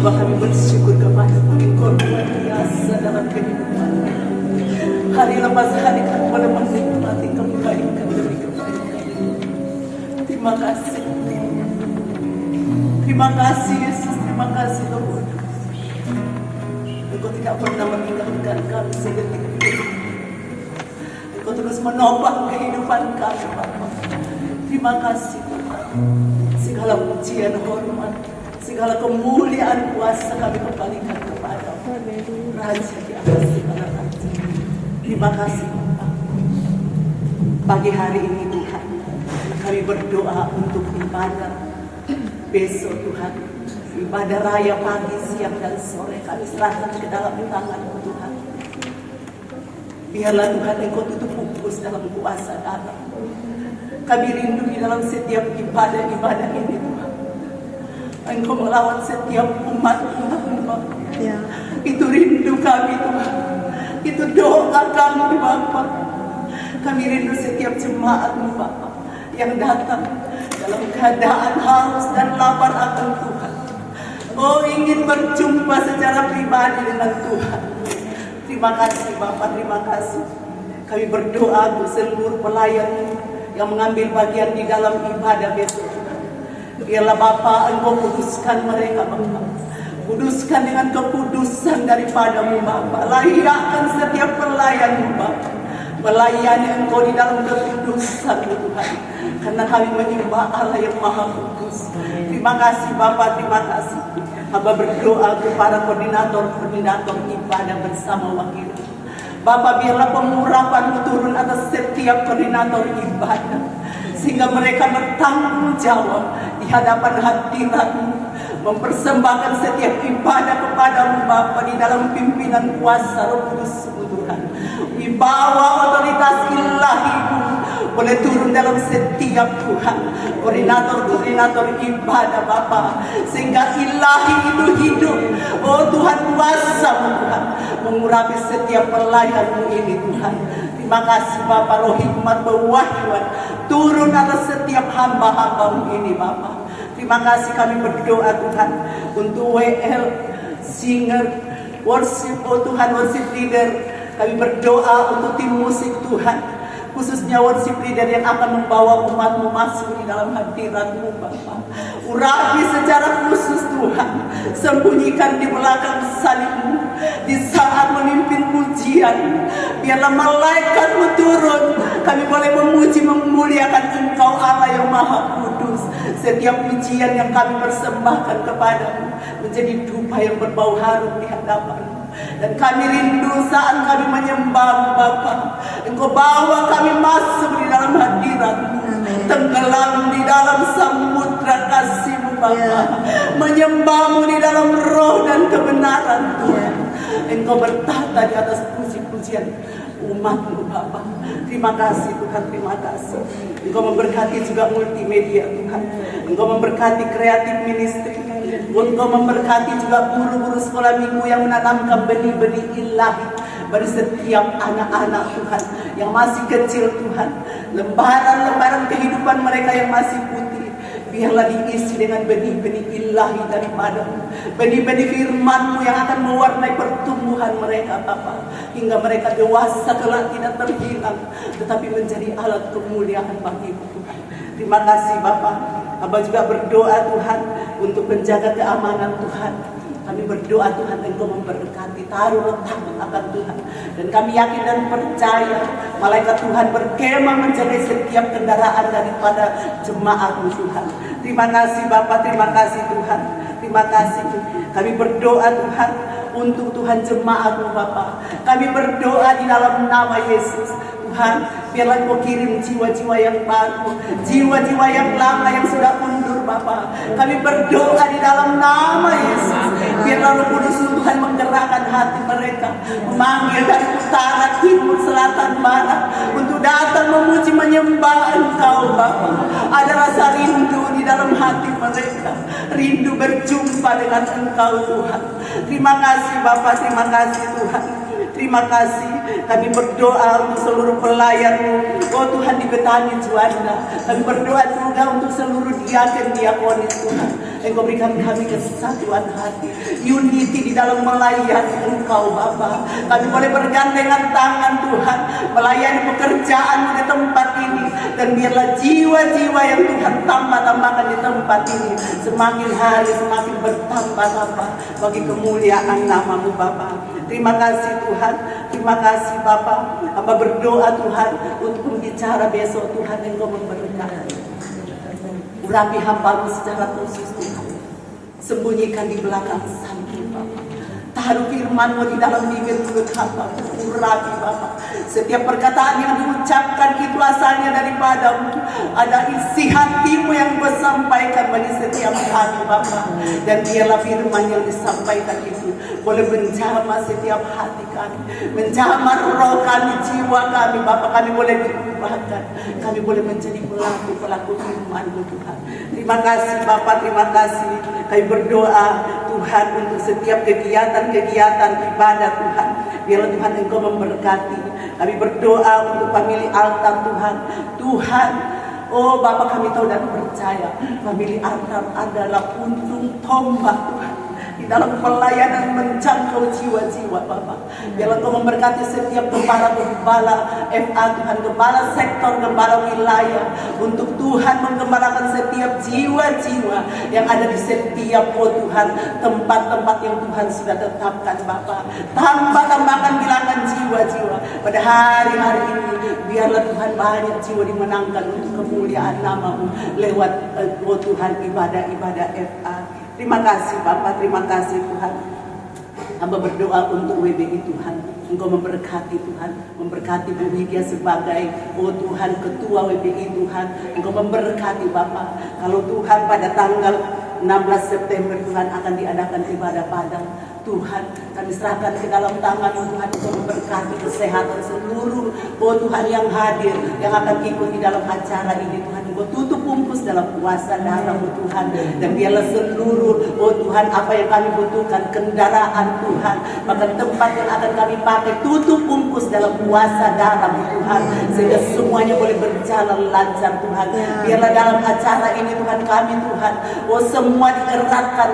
Bapak, kami bersyukur kepada-Mu, Engkau luar biasa dalam kehidupan. Hari lepas hari kami boleh menikmati kebaikan demi kebaikan. Terima kasih. Terima kasih Yesus, terima kasih Tuhan. Engkau tidak pernah meninggalkan kami sedetik pun. Engkau terus menopang kehidupan kami, Bapak. Terima kasih Tuhan. Segala pujian, hormat, segala kemuliaan, kuasa kami kembalikan kepada Raja di atas segala raja. Terima kasih Bapak. Pagi hari ini Tuhan, kami berdoa untuk ibadah besok Tuhan. Ibadah raya pagi, siang, dan sore kami serahkan ke dalam tangan-Mu Tuhan. Biarlah Tuhan Engkau tutup pupus dalam kuasa darah. Kami rindu di dalam setiap ibadah ini Tuhan. Engkau melawat setiap umat Tuhan Bapak. Ya. Itu rindu kami Tuhan. Itu doa kami Bapak. Kami rindu setiap jemaat-Mu Bapak yang datang dalam keadaan haus dan lapar akan Tuhan. Oh, ingin berjumpa secara pribadi dengan Tuhan. Terima kasih Bapak, terima kasih. Kami berdoa untuk seluruh pelayan yang mengambil bagian di dalam ibadah besok Tuhan. Biarlah Bapa Engkau kuduskan mereka Bapa. Kuduskan dengan kekudusan daripada-Mu Bapa. Layakkan setiap pelayan-Mu Bapa. Melayani Engkau di dalam kekudusan-Mu Tuhan. Karena kami menyembah Allah yang Maha Kudus. Terima kasih Bapa, terima kasih. Hamba berdoa kepada koordinator ibadah bersama wakil. Bapa, biarlah pengurapan-Mu turun atas setiap koordinator ibadah. Sehingga mereka bertanggung jawab di hadapan hadirat-Mu, mempersembahkan setiap ibadah kepada-Mu Bapa di dalam pimpinan kuasa Roh Kudus Tuhan. Wibawa otoritas ilahi-Mu boleh turun dalam setiap Tuhan koordinator ibadah Bapa, sehingga ilahi itu hidup. Oh Tuhan, kuasa-Mu Tuhan mengurapi setiap pelayan-Mu ini Tuhan. Terima kasih Bapa, roh hikmat pewahyuan turun atas setiap hamba-hamba-Mu ini Bapa. Terima kasih, kami berdoa Tuhan untuk WL, singer, worship, oh Tuhan, worship leader. Kami berdoa untuk tim musik Tuhan, khususnya worship leader yang akan membawa umat-Mu masuk di dalam hadirat-Mu Bapa. Urapi secara khusus Tuhan, sembunyikan di belakang salib-Mu di saat memimpin pujian. Biarlah malaikat-Mu turun, kami boleh memuji memuliakan Engkau Allah yang Maha Kudus. Setiap pujian yang kami persembahkan kepada-Mu menjadi dupa yang berbau harum di hadapan-Mu. Dan kami rindu saat kami menyembah-Mu Bapa, Engkau bawa kami masuk di dalam hadirat-Mu, tenggelam di dalam samudra kasih-Mu Bapa, menyembah-Mu di dalam roh dan kebenaran Tuhan. Engkau bertata di atas puji-pujian umat-Mu Bapa. Terima kasih Tuhan, terima kasih. Engkau memberkati juga multimedia Tuhan. Engkau memberkati kreatif ministry. Engkau memberkati juga guru-guru sekolah minggu yang menanamkan benih-benih ilahi bagi setiap anak-anak Tuhan yang masih kecil Tuhan. Lembaran-lembaran kehidupan mereka yang masih putih, biarlah diisi dengan benih-benih ilahi daripada-Mu, benih-benih firman-Mu yang akan mewarnai pertumbuhan mereka Bapa, hingga mereka dewasa kelak tidak terhilang, tetapi menjadi alat kemuliaan bagi-Mu Tuhan. Terima kasih Bapa. Hamba juga berdoa Tuhan untuk menjaga keamanan Tuhan. Kami berdoa Tuhan Engkau memberkati, taruh letak akan Tuhan. Dan kami yakin dan percaya malaikat Tuhan berkemah menjaga setiap kendaraan daripada jemaat-Mu Tuhan. Terima kasih Bapa, terima kasih Tuhan. Terima kasih. Kami berdoa Tuhan untuk Tuhan jemaat-Mu Bapa. Kami berdoa di dalam nama Yesus. Tuhan, biarlah Engkau kirim jiwa-jiwa yang baru, jiwa-jiwa yang lama yang sudah mundur Bapa. Kami berdoa di dalam nama Yesus. Biarlah Roh Kudus Tuhan menggerakkan hati mereka, memanggil dari utara, timur, selatan, barat, untuk datang memuji menyembah Engkau Bapa. Ada rasa rindu di dalam hati mereka, rindu berjumpa dengan Engkau Tuhan. Terima kasih Bapa, terima kasih Tuhan. Terima kasih, kami berdoa untuk seluruh pelayan-Mu, oh Tuhan di Betani Juanda. Kami berdoa juga untuk seluruh diaken diakonis Tuhan. Engkau berikan kami kesatuan hati, unity di dalam melayani Engkau Bapa. Kami boleh bergandengan tangan Tuhan, melayani pekerjaan di tempat ini. Dan biarlah jiwa-jiwa yang Tuhan tambah-tambahkan di tempat ini semakin hari semakin bertambah-tambah bagi kemuliaan nama-Mu Bapa. Terima kasih Tuhan, terima kasih Bapa. Hamba berdoa Tuhan untuk pembicara besok Tuhan Engkau memberkati. Urapi hamba-Mu secara khusus Tuhan. Sembunyikan di belakang samping Bapa. Taruh firman-Mu di dalam bibir mulut hamba. Urapi Bapa. Setiap perkataan yang diucapkan itu asalnya daripada-Mu. Ada isi hati-Mu yang Kau sampaikan bagi setiap kami Bapa. Dan biarlah firman yang disampaikan itu boleh menjamah setiap hati kami, menjamah roh kami, jiwa kami Bapa. Kami boleh diubahkan, kami boleh menjadi pelaku-pelaku firman-Mu Tuhan. Terima kasih Bapa, terima kasih. Kami berdoa Tuhan untuk setiap kegiatan-kegiatan ibadah Tuhan. Biarlah Tuhan Engkau memberkati. Kami berdoa untuk famili altar Tuhan. Tuhan, oh Bapa, kami tahu dan percaya famili altar adalah puntung tombak Tuhan di dalam pelayanan menjangkau jiwa-jiwa Bapa. Biarlah Engkau memberkati setiap gembala-gembala FA Tuhan, gembala sektor, gembala wilayah, untuk Tuhan menggembalakan setiap jiwa-jiwa yang ada di setiap Tuhan tempat-tempat yang Tuhan sudah tetapkan Bapa. Tambahkan bilangan jiwa-jiwa pada hari-hari ini. Biarlah Tuhan banyak jiwa dimenangkan untuk kemuliaan nama-Mu lewat Tuhan ibadah-ibadah FA. Terima kasih Bapak, terima kasih Tuhan. Hamba berdoa untuk WBI Tuhan. Engkau memberkati Tuhan, memberkati Bu Widya sebagai Tuhan Ketua WBI Tuhan. Engkau memberkati Bapak. Kalau Tuhan pada tanggal 16 September Tuhan akan diadakan ibadah Padang. Tuhan, kami serahkan ke dalam tangan Tuhan untuk memberkati kesehatan seluruh Tuhan yang hadir, yang akan ikut di dalam acara ini Tuhan. Engkau tutup bungkus dalam kuasa darah-Mu Tuhan. Dan biarlah seluruh Tuhan apa yang kami butuhkan, kendaraan Tuhan, bahkan tempat yang akan kami pakai, tutup bungkus dalam kuasa darah-Mu Tuhan, sehingga semuanya boleh berjalan lancar Tuhan. Biarlah dalam acara ini Tuhan kami Tuhan, semua dieratkan,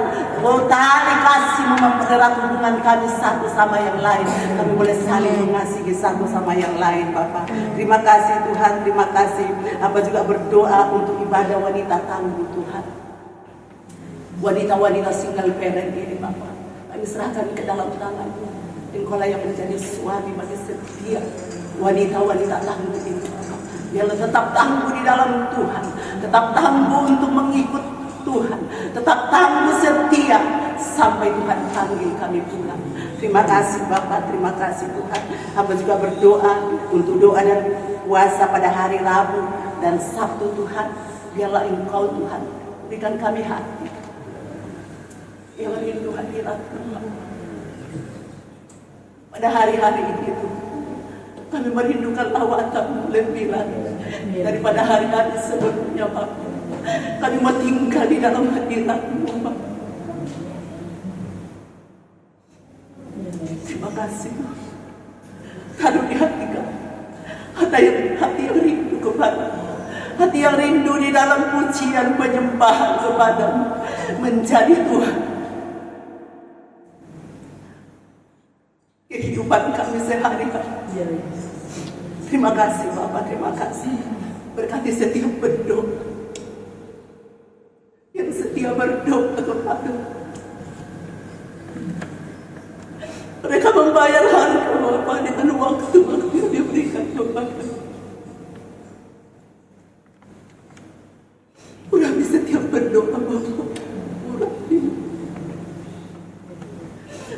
tali kasih mempererat hubungan kami satu sama yang lain. Kami boleh saling mengasihi satu sama yang lain Bapak. Terima kasih Tuhan, terima kasih. Hamba juga berdoa untuk ibadah wanita tangguh Tuhan, wanita-wanita single parent ini Bapak. Kami serahkan ke dalam tangan-Mu. Engkaulah yang menjadi suami bagi setiap wanita-wanita tangguh ini Bapak. Biarlah tetap tangguh di dalam Tuhan, tetap tangguh untuk mengikut Tuhan, tetap tangguh setia sampai Tuhan panggil kami pulang. Terima kasih Bapak, terima kasih Tuhan. Hamba juga berdoa untuk doa dan puasa pada hari Rabu dan Sabtu Tuhan. Biarlah Engkau Tuhan berikan kami hati yang rindu hadirat-Mu. Pada hari-hari itu kami merindukan lawatan-Mu lebih lagi daripada hari-hari sebelumnya Bapak. Kami mau tinggal di dalam hadirat-Mu Bapak. Terima kasih. Taruh di hati kami hati yang rindu kepada-Mu, hati yang rindu di dalam pujian penyembahan kepada-Mu, menjadi Tuhan kehidupan kami sehari-hari. Terima kasih Bapak, terima kasih. Berkati setiap berdoa yang setia berdoa kepada-Mu. Mereka membayar harga Bapak dengan waktu yang diberikan kepada. Urapi setiap berdoa Bapak.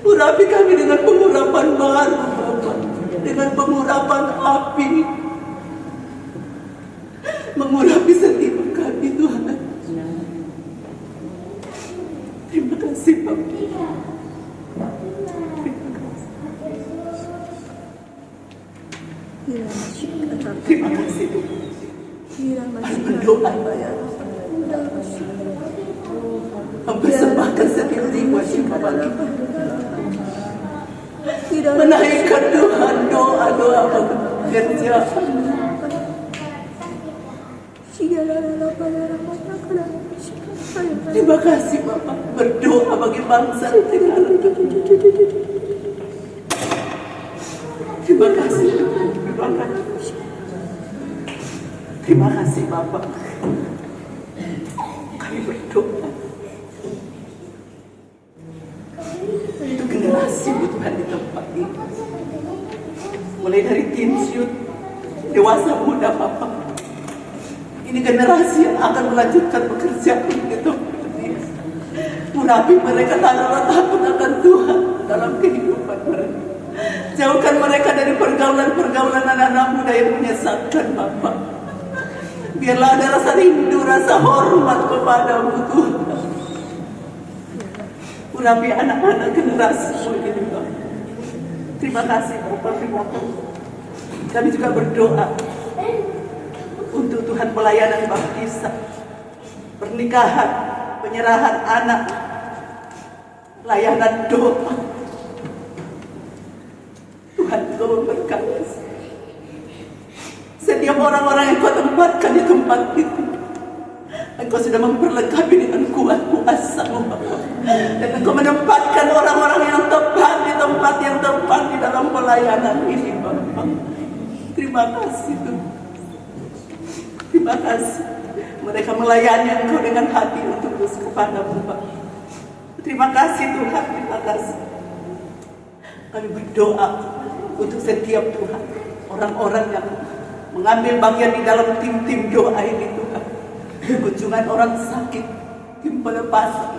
Urapi kami dengan pengurapan baru Bapak, dengan pengurapan api. Mengurapi setiap kami Tuhan. Terima kasih Bapak. Terima kasih Tuhan. Kami berdoa ya. Mempersembahkan setiap jiwa bagi menaikkan Tuhan doa-doa bekerja. Terima kasih Bapak, berdoa bagi bangsa negara. Terima kasih Tuhan, terima kasih Bapak. Kami berdoa untuk generasi Tuhan di tempat ini, mulai dari teen youth, dewasa muda Bapak. Ini generasi yang akan melanjutkan pekerjaan itu. Murapi mereka tanpa takut akan Tuhan dalam kehidupan mereka. Jauhkan mereka dari pergaulan-pergaulan anak-anak muda yang menyesatkan Bapak. Biarlah ada rasa rindu, rasa hormat kepadamu Tuhan. Murapi anak-anak generasi ini Bapak. Terima kasih Bapak, terima kasih. Kami juga berdoa untuk Tuhan pelayanan baptisan, pernikahan, penyerahan anak, layanan doa. Tuhan juga memberkati setiap orang-orang yang kau tempatkan di tempat itu. Engkau sudah memperlengkapi dengan kuat kuasa-Mu Bapa. Dan Engkau menempatkan orang-orang yang tepat di tempat yang tepat di dalam pelayanan ini Bapa. Terima kasih Tuhan. Terima kasih. Mereka melayani Engkau dengan hati yang tulus kepadamu Bapa. Terima kasih Tuhan, terima kasih. Kami berdoa untuk setiap Tuhan, orang-orang yang mengambil bagian di dalam tim-tim doa ini Tuhan. Kunjungan orang sakit, tim pelepasan,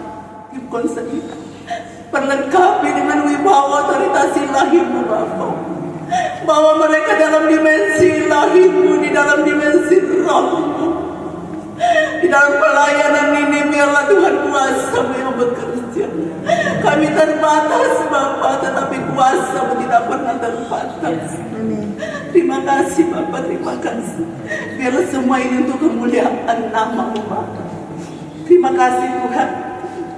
tim konseling, perlengkapi dengan wibawa otoritas ilahi-Mu Bapa. Bawa mereka dalam dimensi ilahi-Mu, di dalam dimensi roh-Mu. Di dalam pelayanan ini biarlah Tuhan kuasa-Mu yang bekerja. Kami terbatas Bapa, tetapi kuasa-Mu tidak pernah terbatas. Terima kasih Bapa, terima kasih. Biarlah semua ini untuk kemuliaan nama-Mu Bapa. Terima kasih Tuhan.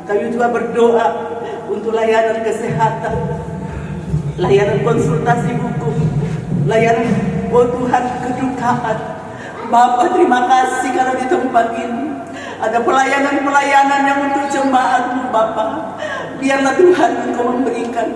Kami juga berdoa untuk layanan kesehatan, layanan konsultasi hukum, layanan Tuhan kedukaan. Bapa terima kasih karena di tempat ini ada pelayanan-pelayanan yang untuk jemaat-Mu Bapa. Biarlah Tuhan Engkau memberikan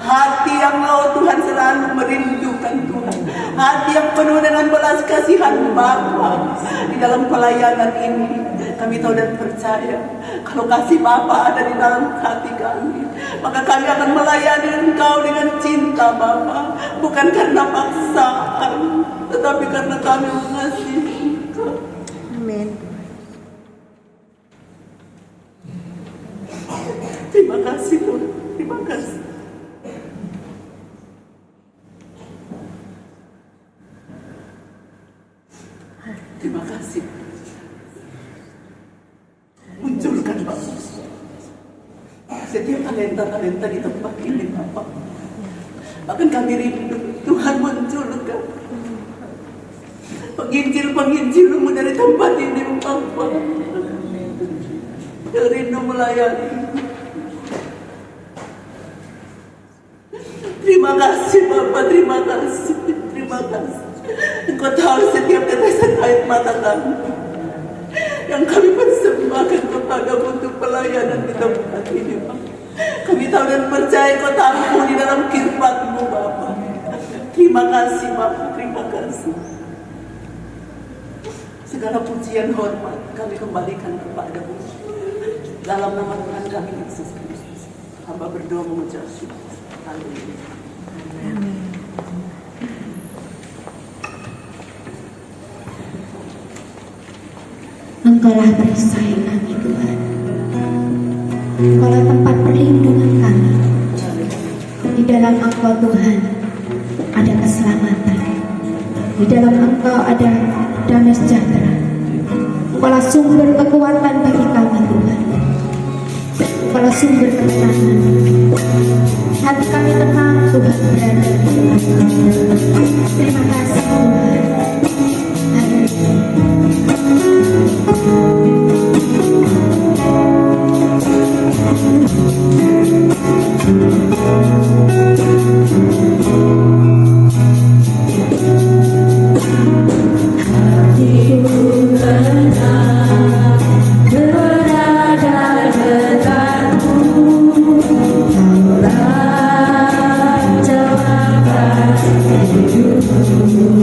hati yang Tuhan selalu merindukan Tuhan. Hati yang penuh dengan belas kasihan Bapa di dalam pelayanan ini. Kami tahu dan percaya kalau kasih Bapa ada di dalam hati kami, maka kami akan melayani Engkau dengan cinta Bapa. Bukan karena paksaan, tetapi karena kami mengasihi Engkau. Amin. Terima kasih Tuhan, terima kasih. Terima kasih. Munculkan Bapak setiap talenta-talenta di tempat ini Bapak. Bahkan kami rindu Tuhan munculkan penginjil-penginjil-Mu dari tempat ini Bapak. Yang rindu melayani. Terima kasih Bapak, terima kasih, terima kasih. Engkau tahu setiap tetesan air mata kami yang kami persembahkan kepada-Mu untuk pelayanan di tempat ini Bapak. Kami tahu dan percaya Engkau tampung di dalam kirpat-Mu Bapak. Terima kasih Bapak, terima kasih. Segala pujian hormat kami kembalikan kepada-Mu dalam nama Tuhan kami Yesus Kristus. Hamba berdoa mengucap syukur. Haleluya. Engkaulah perisai kami Tuhan. Engkaulah tempat perlindungan kami. Di dalam Engkau Tuhan ada keselamatan. Di dalam Engkau ada damai sejahtera. Engkaulah sumber kekuatan bagi kami Tuhan. Engkaulah sumber ketenangan. Hati kami tenang Tuhan berada di tengah-tengah. Terima kasih Tuhan. Haleluya. Terima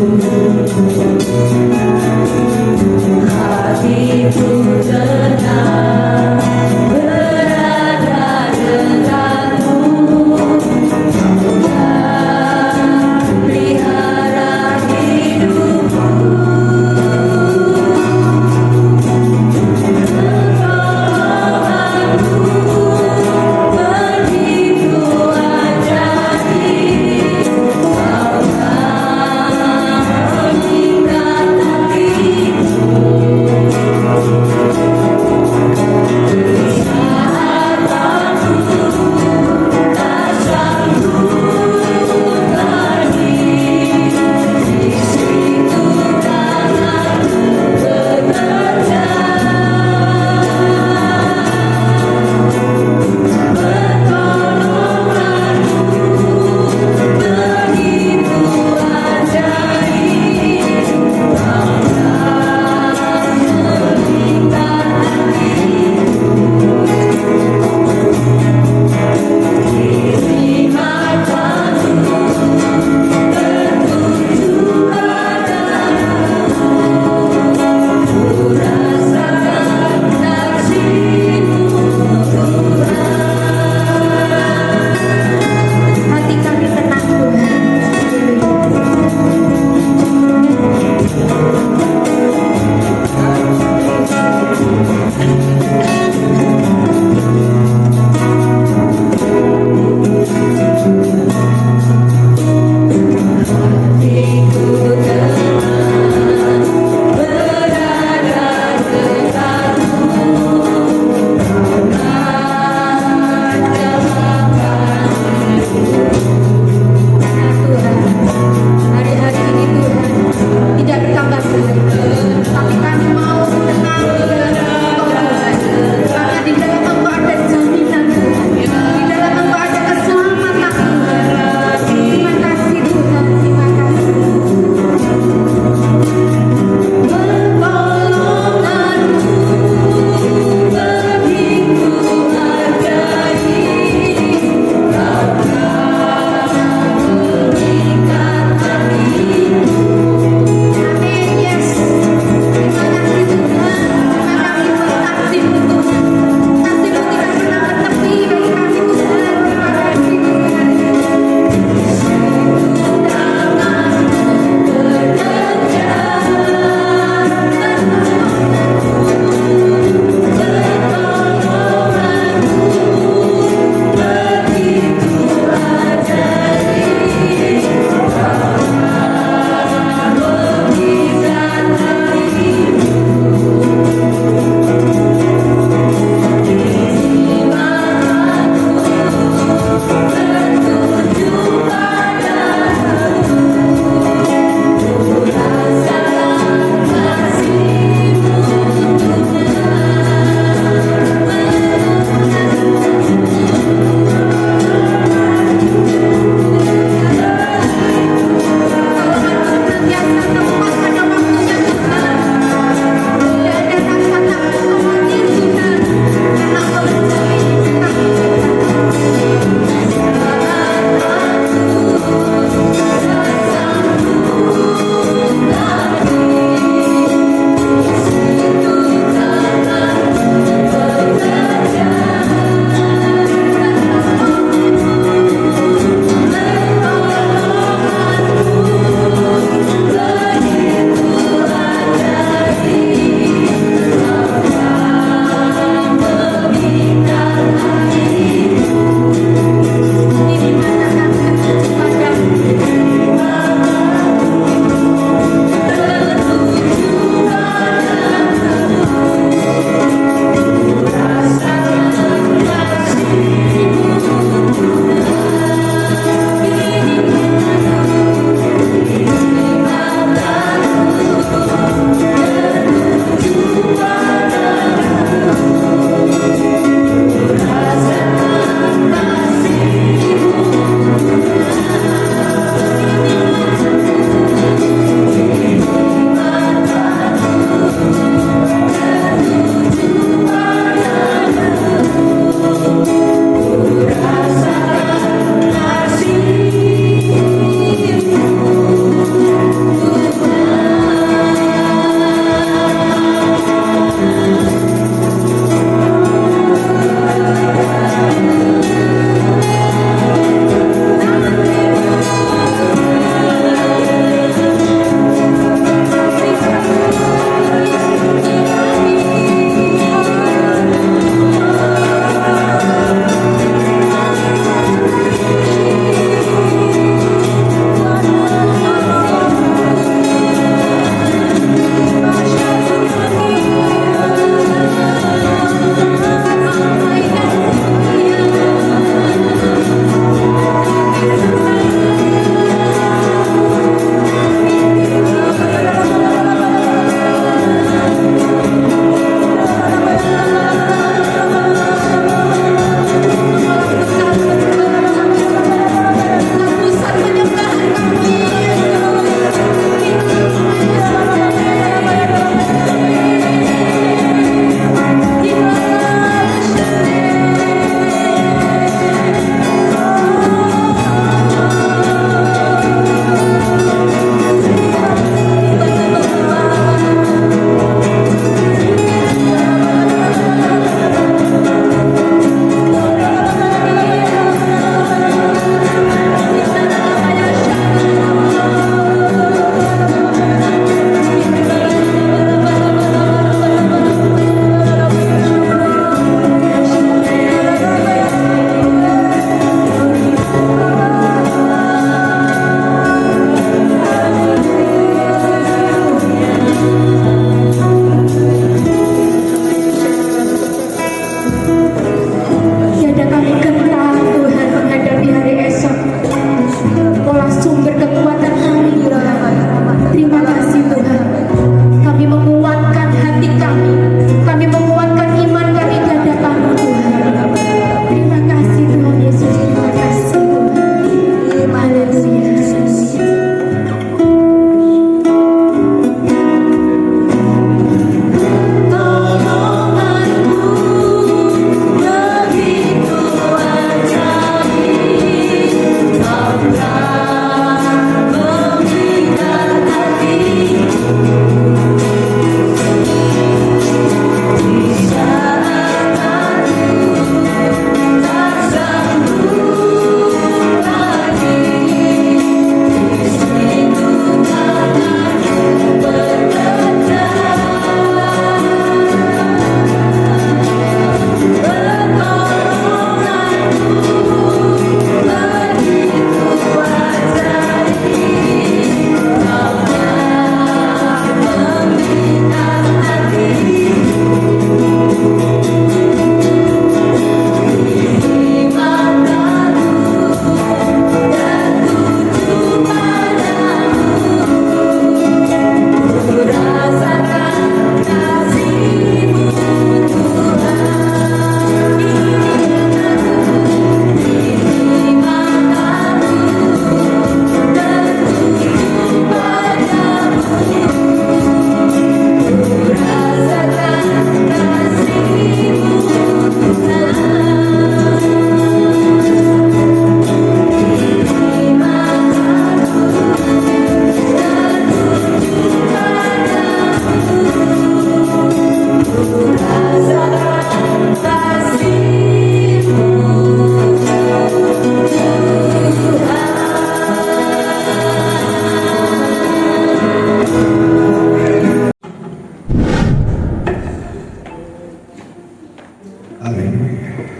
kasih.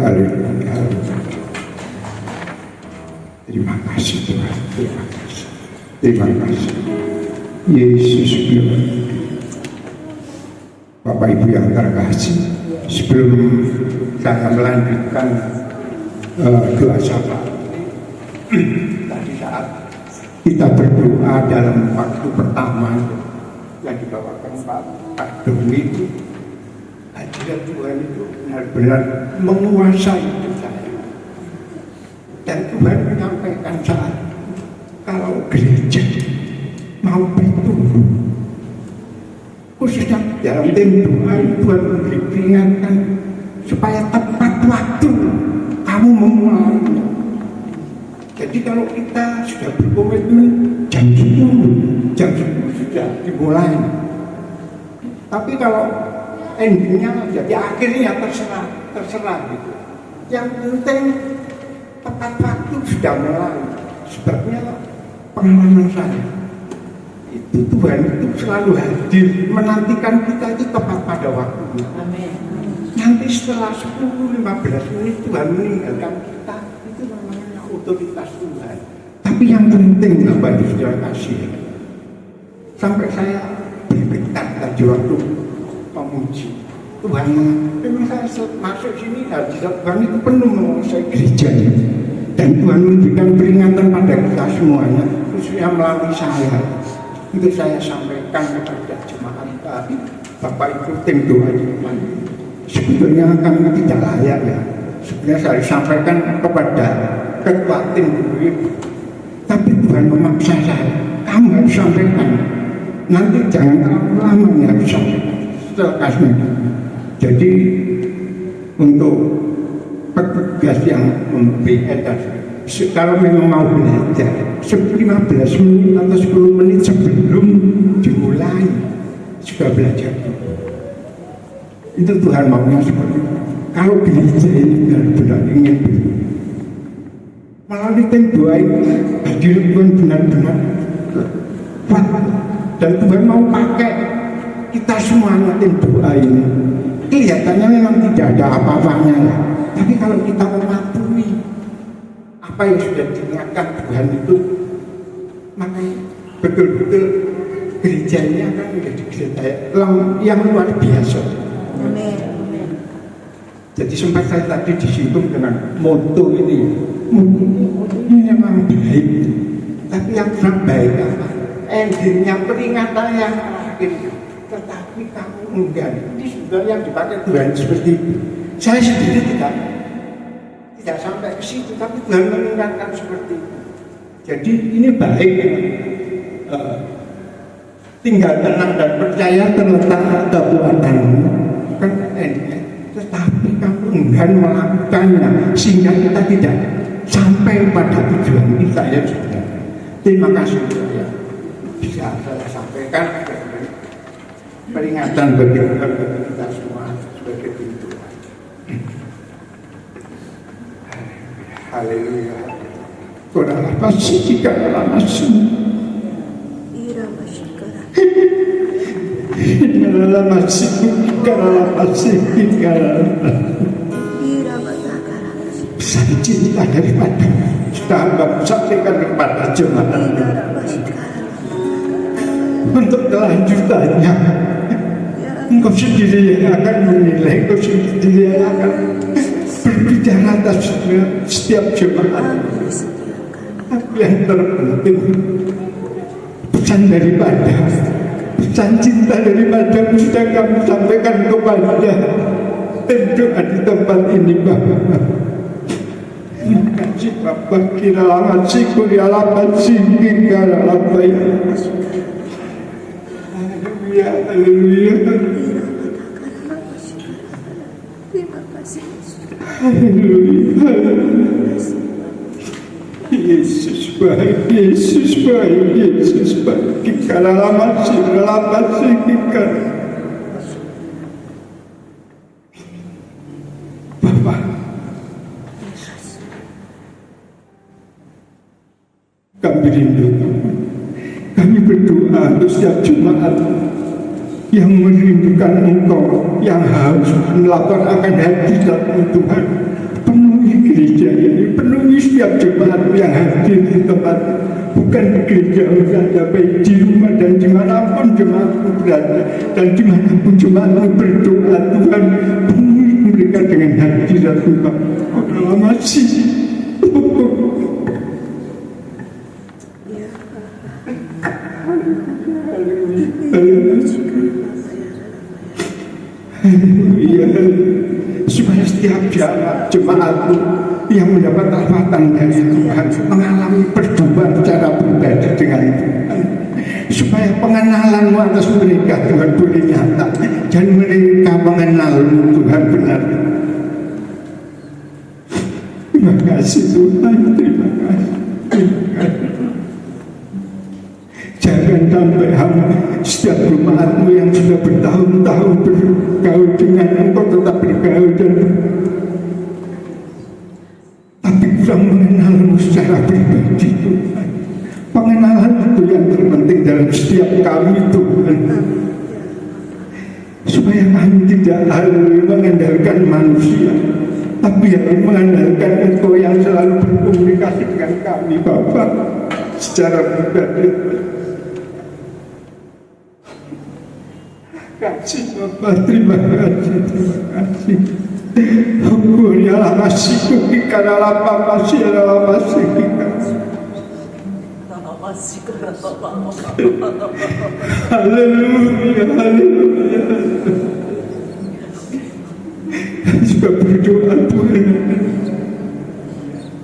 Haleluya. Terima kasih Tuhan. Terima kasih. Terima kasih. Yesus Tuhan. Bapak Ibu yang terkasih, sebelum saya melanjutkan doa syafaat tadi saat kita berdoa dalam waktu pertama yang dibawakan Pak Doni itu, hadirat Tuhan itu benar-benar menguasai hidup saya. Dan Tuhan menyampaikan saat kalau gereja mau bertumbuh, khususnya dalam tim doa, Tuhan memberi peringatan supaya tepat waktu kamu memulai. Jadi kalau kita sudah berkomitmen jam 10 sudah dimulai. Tapi kalau endingnya jadi akhirnya terserah gitu. Yang penting tepat waktu sudah mulai. Sebabnya pengalaman saya itu Tuhan itu selalu hadir menantikan kita itu tepat pada waktunya. Amin. Nanti setelah 10-15 menit Tuhan meninggalkan kita, itu namanya otoritas Tuhan. Tapi yang penting Bapak Ibu Saudara kasih, sampai saya bergetar tadi waktu memuji Tuhan, memang saya masuk sini Tuhan itu penuh menguasai gerejanya. Dan Tuhan memberikan peringatan pada kita semuanya, khususnya melalui saya. Itu saya sampaikan kepada jemaat tadi, Bapak Ibu tim doa Tuhan. Sebetulnya kami tidak layak ya. Sebenarnya saya sampaikan kepada ketua tim doa. Tapi Tuhan memaksa saya, kamu harus sampaikan. Nanti jangan terlalu lama ya harus sampaikan. Setelah kasih. Jadi untuk petugas yang memberi edukasi, kalau memang mau belajar 15 menit atau 10 menit sebelum dimulai sudah belajar. Itu Tuhan maunya seperti itu. Kalau gereja ini benar-benar ingin melalui tim doa ini hadir Tuhan benar-benar kuat, dan Tuhan mau pakai kita semuanya tim doa ini. Kelihatannya memang tidak ada apa-apanya ya. Tapi kalau kita mematuhi apa yang sudah diingatkan Tuhan itu, maka betul-betul gereja ini akan menjadi gereja yang luar biasa. Amin. Jadi sempat saya tadi disinggung dengan moto ini. Moto ini memang baik, tapi yang kurang baik apa? Endingnya peringatan yang terakhir. Tetapi kamu enggak. Ini sebenarnya yang dipakai Tuhan seperti itu. Saya sendiri tidak sampai ke situ, tapi Tuhan mengingatkan seperti itu. Jadi ini baik. Tinggal tenang dan percaya terletak kekuatanmu. Kan endingnya. Tetapi kamu enggan melakukannya sehingga kita tidak sampai pada tujuan kita ya sudah. Terima kasih ya. Bisa saya sampaikan peringatan bagi kita semua sebagai pintu. Haleluya. Kodalah pasti jika dalam masih. Dalam masih dalam masih pesan cinta daripada sahabat sampaikan kepada jemaat untuk kelanjutannya. Engkau sendiri yang akan menilai, engkau sendiri yang akan berbicara atas setiap jemaat. Tapi yang terpenting pesan daripada pesan cinta daripada sudah kami sampaikan kepada tim doa di tempat ini Bapak. Terima kasih Bapak, kira lama siku ya lapan singgi kira lama ya. Haleluya, haleluya. Terima kasih. Haleluya. Yesus baik, Yesus baik, Yesus baik. Kira lama singgi kira. Bapak, kami rindu, kami berdoa untuk setiap jemaat yang merindukan Engkau, yang harus melapor akan hadirat-Mu Tuhan. Penuhi gereja ini, penuhi setiap jemaat yang hadir di tempat, bukan di gereja saja, baik di rumah dan dimanapun jemaat-Mu berada, dan dimanapun jemaat-Mu berdoa. Tuhan, penuhi mereka dengan hadirat-Mu. Allah masih supaya setiap jemaat-Mu yang mendapat rahmatan dari Tuhan mengalami perjumpaan secara pribadi dengan Tuhan, supaya pengenalan-Mu atas mereka Tuhan boleh nyata dan mereka mengenal-Mu Tuhan benar. Terima kasih Tuhan, terima kasih, terima kasih. Jangan sampai setiap jemaat-Mu yang sudah bertahun-tahun bergaul dengan Engkau tetap bergaul dan tapi kurang mengenal-Mu secara pribadi Tuhan. Pengenalan itu yang terpenting dalam setiap kami Tuhan, supaya kami tidak harus mengandalkan manusia, tapi harus mengandalkan Engkau yang selalu berkomunikasi dengan kami Bapa secara pribadi. Kasih Bapak, terima kasih, terima kasih. Hukumnya lah masih kukikan ala masih adalah masih kukikan. Haleluya, haleluya. Juga berdoa Tuhan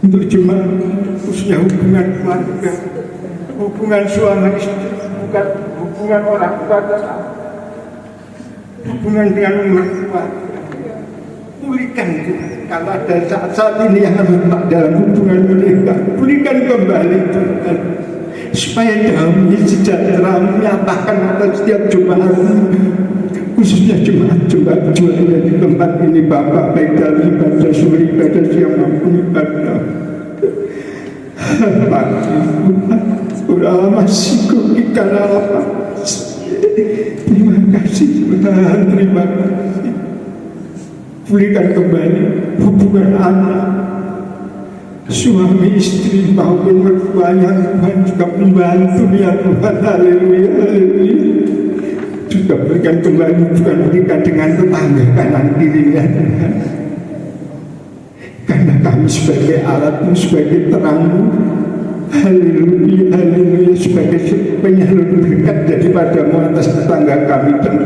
untuk jemaat, khususnya hubungan keluarga, hubungan suami istri, bukan hubungan orang tua dan hubungan dengan mertua. Pulihkan Tuhan, kalau ada saat ini yang retak dalam hubungan mereka, pulihkan kembali Tuhan, supaya damai sejahtera menyatakan atas setiap jemaat, khususnya jemaat-jemaat jualnya di tempat ini Bapak, baik dalam ibadah sore, ibadah siang maupun ibadah pagi. Tuhan, masih kukikan apa? Terima kasih Tuhan, terima kasih. Pulihkan kembali hubungan anak, suami istri maupun mertuanya. Tuhan juga membantu ya Tuhan. Haleluya, haleluya. Juga berikan kembali Tuhan, berikan dengan tetangga kanan kirinya Tuhan. Karena kami sebagai alat-Mu, sebagai terang-Mu, haleluya, haleluya, sebagai penyalur berkat daripada-Mu atas tetangga kami dan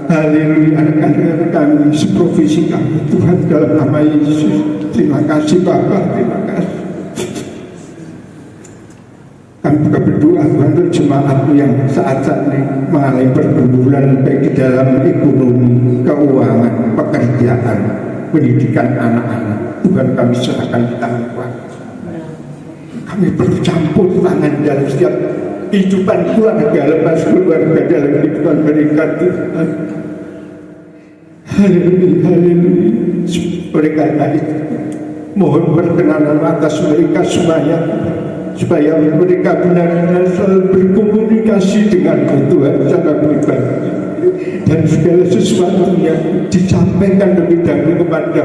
haleluya, rekan-rekan kami, seprofesi kami Tuhan, dalam nama Yesus. Terima kasih Bapak, terima kasih. Kami juga berdoa Tuhan untuk jemaat-Mu yang saat ini mengalami pergumulan baik di dalam ekonomi, keuangan, pekerjaan, pendidikan anak-anak. Tuhan, kami serahkan di tangan Tuhan. Kami bercampur tangan dalam setiap kehidupan keluarga, lepas keluarga dalam kehidupan mereka Tuhan. Haleluya, haleluya. Oleh karena itu, mohon perkenanan atas mereka semuanya, supaya mereka benar-benar selalu berkomunikasi dengan Tuhan secara pribadi, dan segala sesuatunya disampaikan lebih dahulu kepada,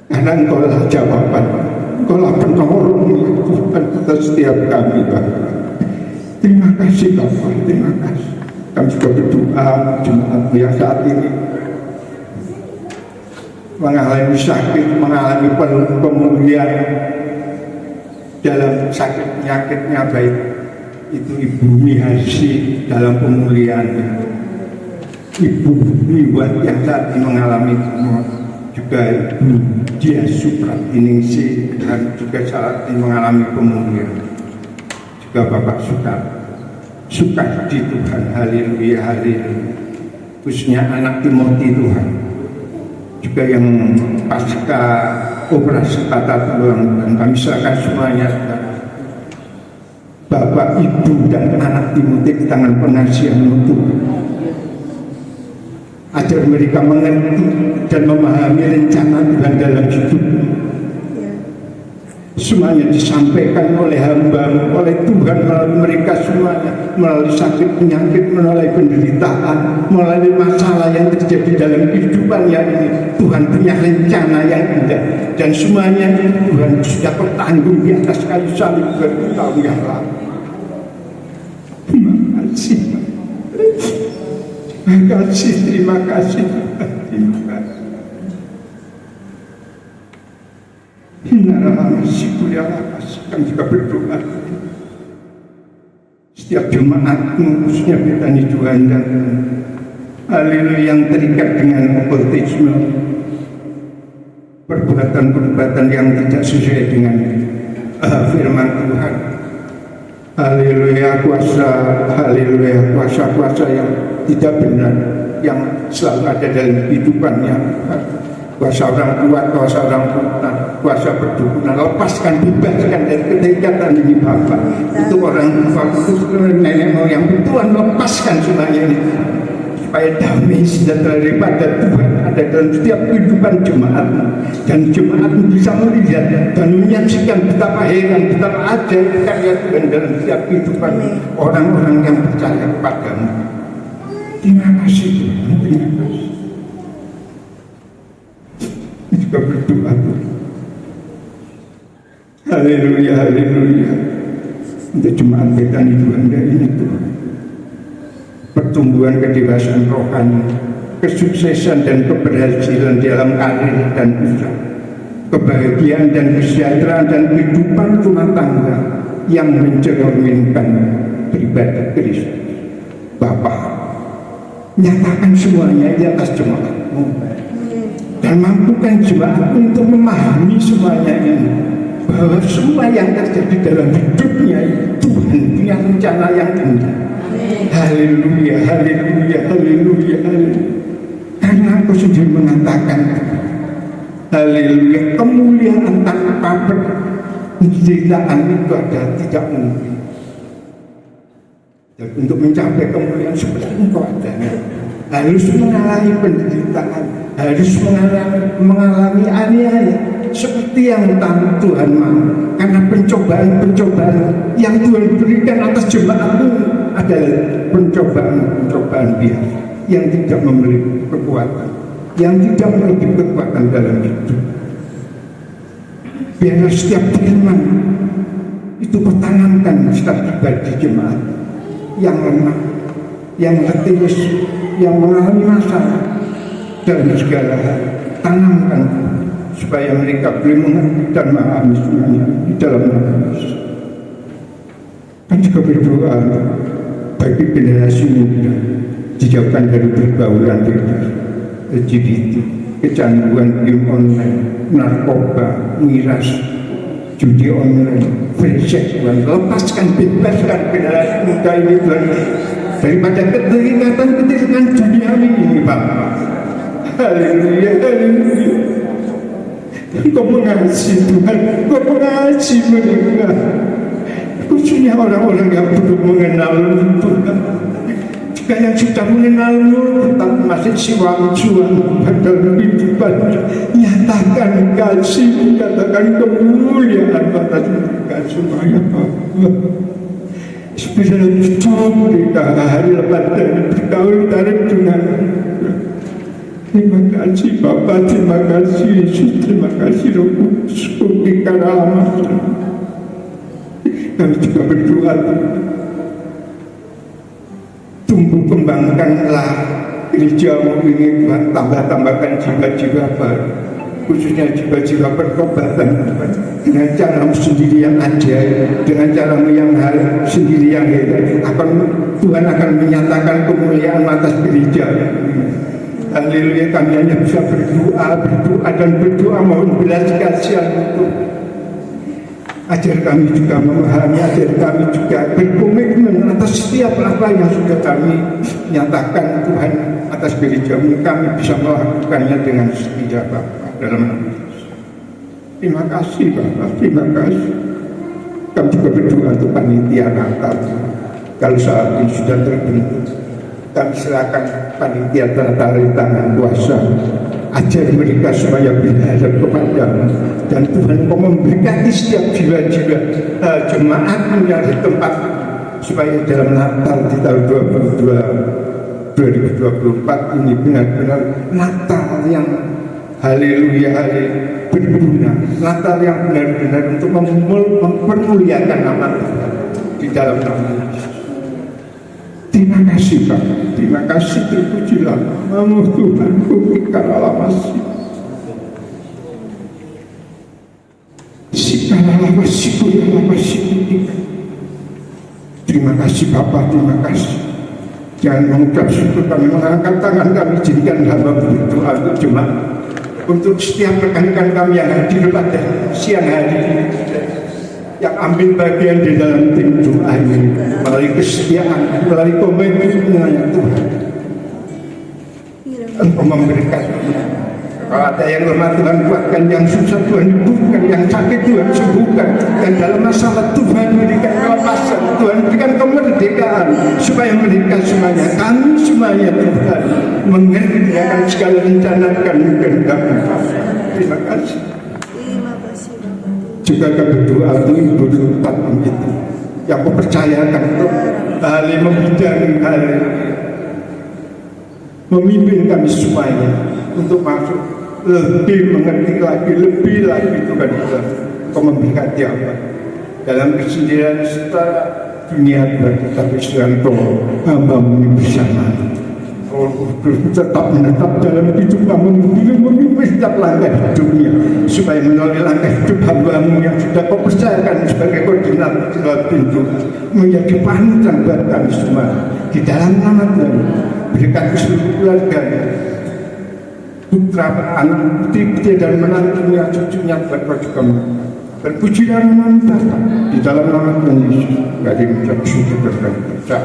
karena Engkau lah jawaban, Engkau lah penolong Tuhan atas setiap kami Bapak. Terima kasih Bapak, terima kasih. Kami juga berdoa jemaat yang saat ini mengalami sakit, mengalami pemulihan dalam sakit penyakitnya, baik itu Ibu Mihasi dalam pemulihannya, Ibu Miwat yang saat ini mengalami tumor, juga Ibu Dia Supratiningsi dan juga saat ini mengalami pemulihan, juga Bapak suka di Tuhan. Haleluya, haleluya. Khususnya anak Timothy Tuhan, juga yang pasca operasi patah tulang, dan kami serahkan semuanya Bapak, Ibu, dan anak Timothy di tangan pengasihan-Mu Tuhan, agar mereka mengerti dan memahami rencana Tuhan dalam hidupnya. semuanya disampaikan oleh hamba, oleh Tuhan melalui mereka semuanya, melalui sakit penyakit, melalui penderitaan, melalui masalah yang terjadi dalam kehidupannya ini. Tuhan punya rencana yang indah, dan semuanya Tuhan sudah bertanggung di atas kayu salib bertahun yang lalu. Terima kasih, terima kasih, terima kasih, terima kasih. Kami juga berdoa setiap jemaatmu, khususnya Betani Tuhan, dan haleluya, yang terikat dengan okultisme, perbuatan-perbuatan yang tidak sesuai dengan firman Tuhan. Haleluya, kuasa-kuasa yang tidak benar yang selalu ada dalam kehidupannya. Kuasa orang tua, kuasa orang tua, kuasa perdukunan, lepaskan, bebaskan dari keterikatan ini Bapak. Itu orang tua, itu nenek moyang, Tuhan lepaskan semuanya ini, supaya damai sejahtera daripada Tuhan ada dalam setiap kehidupan jemaat, dan jemaat bisa melihat dan menyaksikan betapa heran, betapa ajaib karya Tuhan dalam setiap kehidupan orang-orang yang percaya kepadamu. Terima kasih Tuhan, terima kasih. Juga berdoa, haleluya, haleluya, untuk jemaat Betani Tuhan ini Tuhan, pertumbuhan kedewasaan rohani, kesuksesan dan keberhasilan dalam karir dan usaha, kebahagiaan dan kesejahteraan dan kehidupan rumah tangga yang mencerminkan pribadi Kristus. Bapak, nyatakan semuanya di atas jemaat-Mu, dan mampukan jemaat untuk memahami semuanya ini, bahwa semua yang terjadi dalam hidupnya Tuhan punya rencana yang indah. Haleluya, haleluya, haleluya, haleluya. Karena Engkau sendiri mengatakan, haleluya, kemuliaan tanpa penderitaan itu ada tidak mungkin. Dan untuk mencapai kemuliaan seperti Engkau adanya, harus mengalami penderitaan, harus mengalami aniaya seperti yang Tuhan mau. Karena pencobaan-pencobaan yang Tuhan berikan atas jemaat-Mu adalah pencobaan-pencobaan biasa yang tidak memiliki kekuatan, yang tidak memiliki kekuatan dalam hidup. Biarlah setiap firman itu pertanamkan setiap pribadi jemaat yang lemah, yang letih, yang mengalami masalah dalam segala hal. Tanamkan supaya mereka boleh mengerti dan memahami semuanya di dalam nama Yesus. Kan juga berdoa bagi generasi muda, dijauhkan dari pergaulan bebas, LGBT, kecanduan game online, narkoba, miras, judi online, free sex, Tuhan. Lepaskan, bebaskan generasi muda ini Tuhan, daripada keterikatan duniawi ini Bapak. Haleluya, haleluya. Engkau mengasihi Tuhan, Engkau mengasihi mereka, khususnya orang-orang yang belum mengenal Tuhan. Jika yang sudah mengenal-Mu tetapi masih siwang-siwang dalam kehidupannya, nyatakan kasih, nyatakan kemuliaan atas mereka semuanya Bapak. Supaya hidup mereka hari lepas dari bergaul tarik dengan. Terima kasih Bapak, terima kasih Yesus, terima kasih Roh Kudus, berikan alamat. Kami juga berdoa, tumbuh kembangkanlah gereja-Mu ini Tuhan, tambahkan jiwa-jiwa baru, khususnya jiwa-jiwa pertobatan dengan cara-Mu sendiri yang ajaib, dengan cara-Mu yang sendiri yang hebat. Tuhan akan menyatakan kemuliaan atas gereja. Haleluya, kami hanya bisa berdoa dan berdoa mohon belas kasihan untuk ajar kami juga memahami, ajar kami juga berkomitmen atas setiap apa yang sudah kami nyatakan Tuhan atas gereja-Mu. Kami bisa melakukannya dengan setia Bapak dalam nama Yesus. Terima kasih Bapak, terima kasih. Kami juga berdoa untuk panitia Natal. Kalau saat ini sudah terbentuk, kami serahkan panitia tertarik tangan kuasa ajar mereka supaya berharap kepadamu, dan Tuhan kau memberkati setiap jiwa-jiwa jemaatmu yang di tempat, supaya dalam Natal di tahun 2024 ini benar-benar Natal yang haleluya, berguna, Natal yang benar-benar untuk mempermuliakan nama Tuhan di dalam nama Yesus. Terima kasih Pak, terima kasih, terpujilah namamu Tuhanku, berkalalah masih. Sikalalah masih. Terima kasih Bapak, terima kasih. Jangan mengucap syukur kami, mengangkat tangan kami, jadikan hamba berdoa untuk jemaat, untuk setiap rekan-rekan kami yang hadir pada siang hari ini, yang ambil bagian di dalam tim doa ini, melalui kesetiaan, melalui komitmennya ya Tuhan. Engkau memberikan. Kalau ada yang lemah Tuhan kuatkan, yang susah Tuhan hidupkan, yang sakit Tuhan sembuhkan, dan dalam masalah Tuhan berikan kelepasan, Tuhan berikan kemerdekaan, supaya mereka semuanya, kami semuanya Tuhan mengerti akan segala rencana dan kehendak. Terima kasih. Terima kasih Bapak. Juga kami berdoa untuk Ibu Rupat itu yang mempercayakan untuk hal membidangi, hal memimpin kami semuanya untuk masuk lebih mengerti lagi, lebih lagi Tuhan kita. Kau memberkati apa dalam kesendirian setelah dunia Tuhan, tapi sedang Kau hamba-Mu bersama. Kau tetap menetap dalam hidup kamu, memimpin setiap langkah hidupnya, supaya melalui langkah hidup hamba-Mu yang sudah Kau percayakan sebagai koordinator dalam pintu, menjadi panutan buat kami semua di dalam nama Tuhan. Berkati seluruh keluarga, putra, anak, putri, dan menantunya, cucunya, buat kamu. Berpujilah nama Bapa di dalam nama Tuhan Yesus. Kami mengucap syukur dan berdoa.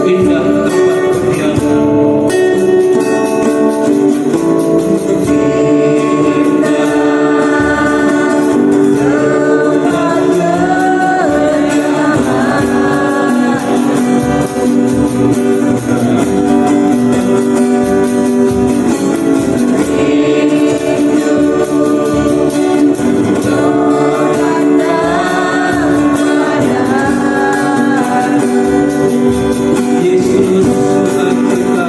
indah tempat berdiam. Yesus Tuhan kita.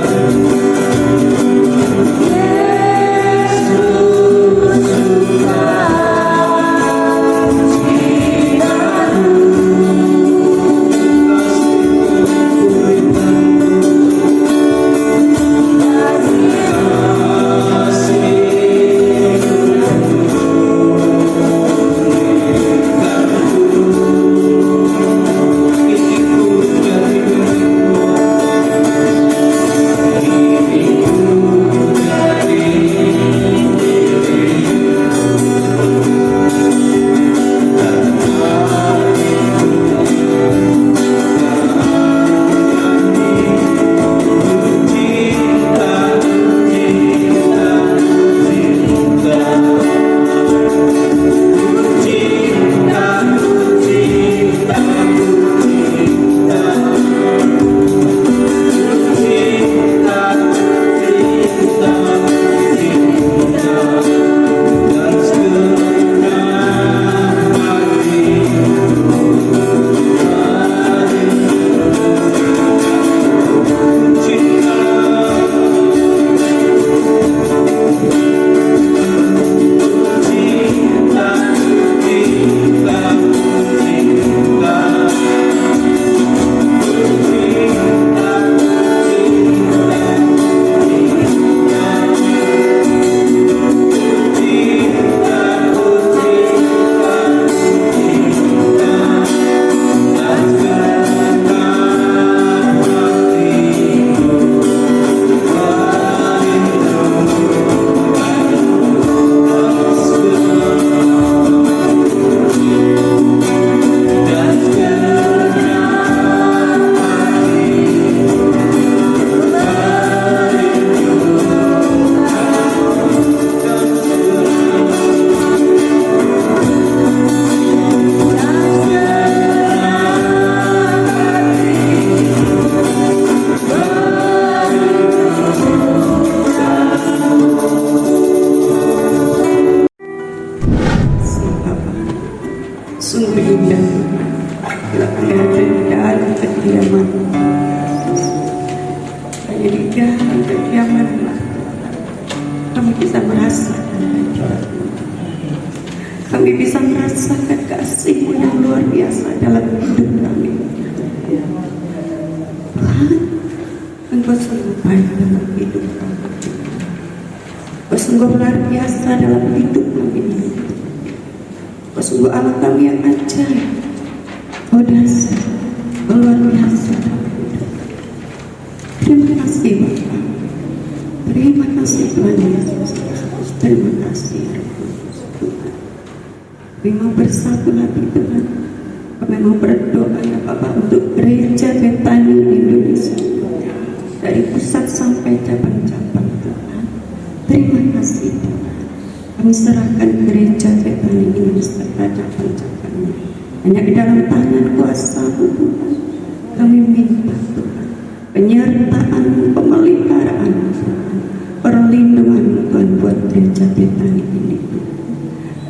Sungguh indah bila kalian ada di dalam kediaman. Hanya di dalam kediaman kami bisa merasakan hadirat-Mu. Kami bisa merasakan kasih-Mu yang luar biasa dalam hidup kami. Tuhan, Engkau sungguh baik dalam hidup kami. Engkau sungguh luar biasa dalam hidup kami. Kau sungguh Allah kami yang ajaib. Kau dahsyat, Kau luar biasa. Terima kasih Bapa. Terima kasih Tuhan Yesus. Terima kasih Tuhan. Kami mau bersatu lagi Tuhan. Kami mau berdoa ya Bapak untuk gereja Betani Indonesia, dari pusat sampai cabang-cabang Tuhan. Terima kasih Tuhan. Kami serahkan gereja Betani ini beserta cabang-cabangnya hanya di dalam tangan kuasa-Mu Tuhan. Kami minta Tuhan penyertaan, pemeliharaan Tuhan, perlindungan Tuhan buat gereja Betani ini Tuhan.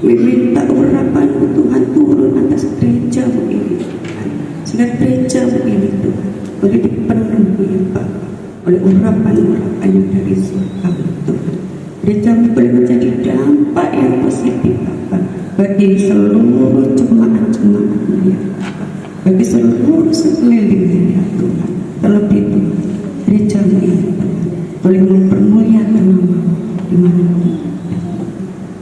Kami minta urapan-Mu Tuhan turun atas gereja-Mu ini Tuhan, sehingga gereja-Mu ini Tuhan boleh dipenuhi Bapa oleh urapan-urapan yang dari surga-Mu Tuhan. Gereja-Mu boleh menjadi dampak yang positif Bapa bagi seluruh jemaat-jemaat-Mu ya Bapa, bagi seluruh sekelilingnya ya Tuhan. Terlebih Tuhan, gereja-Mu ini Tuhan boleh mempermuliakan nama-Mu di mana-mana.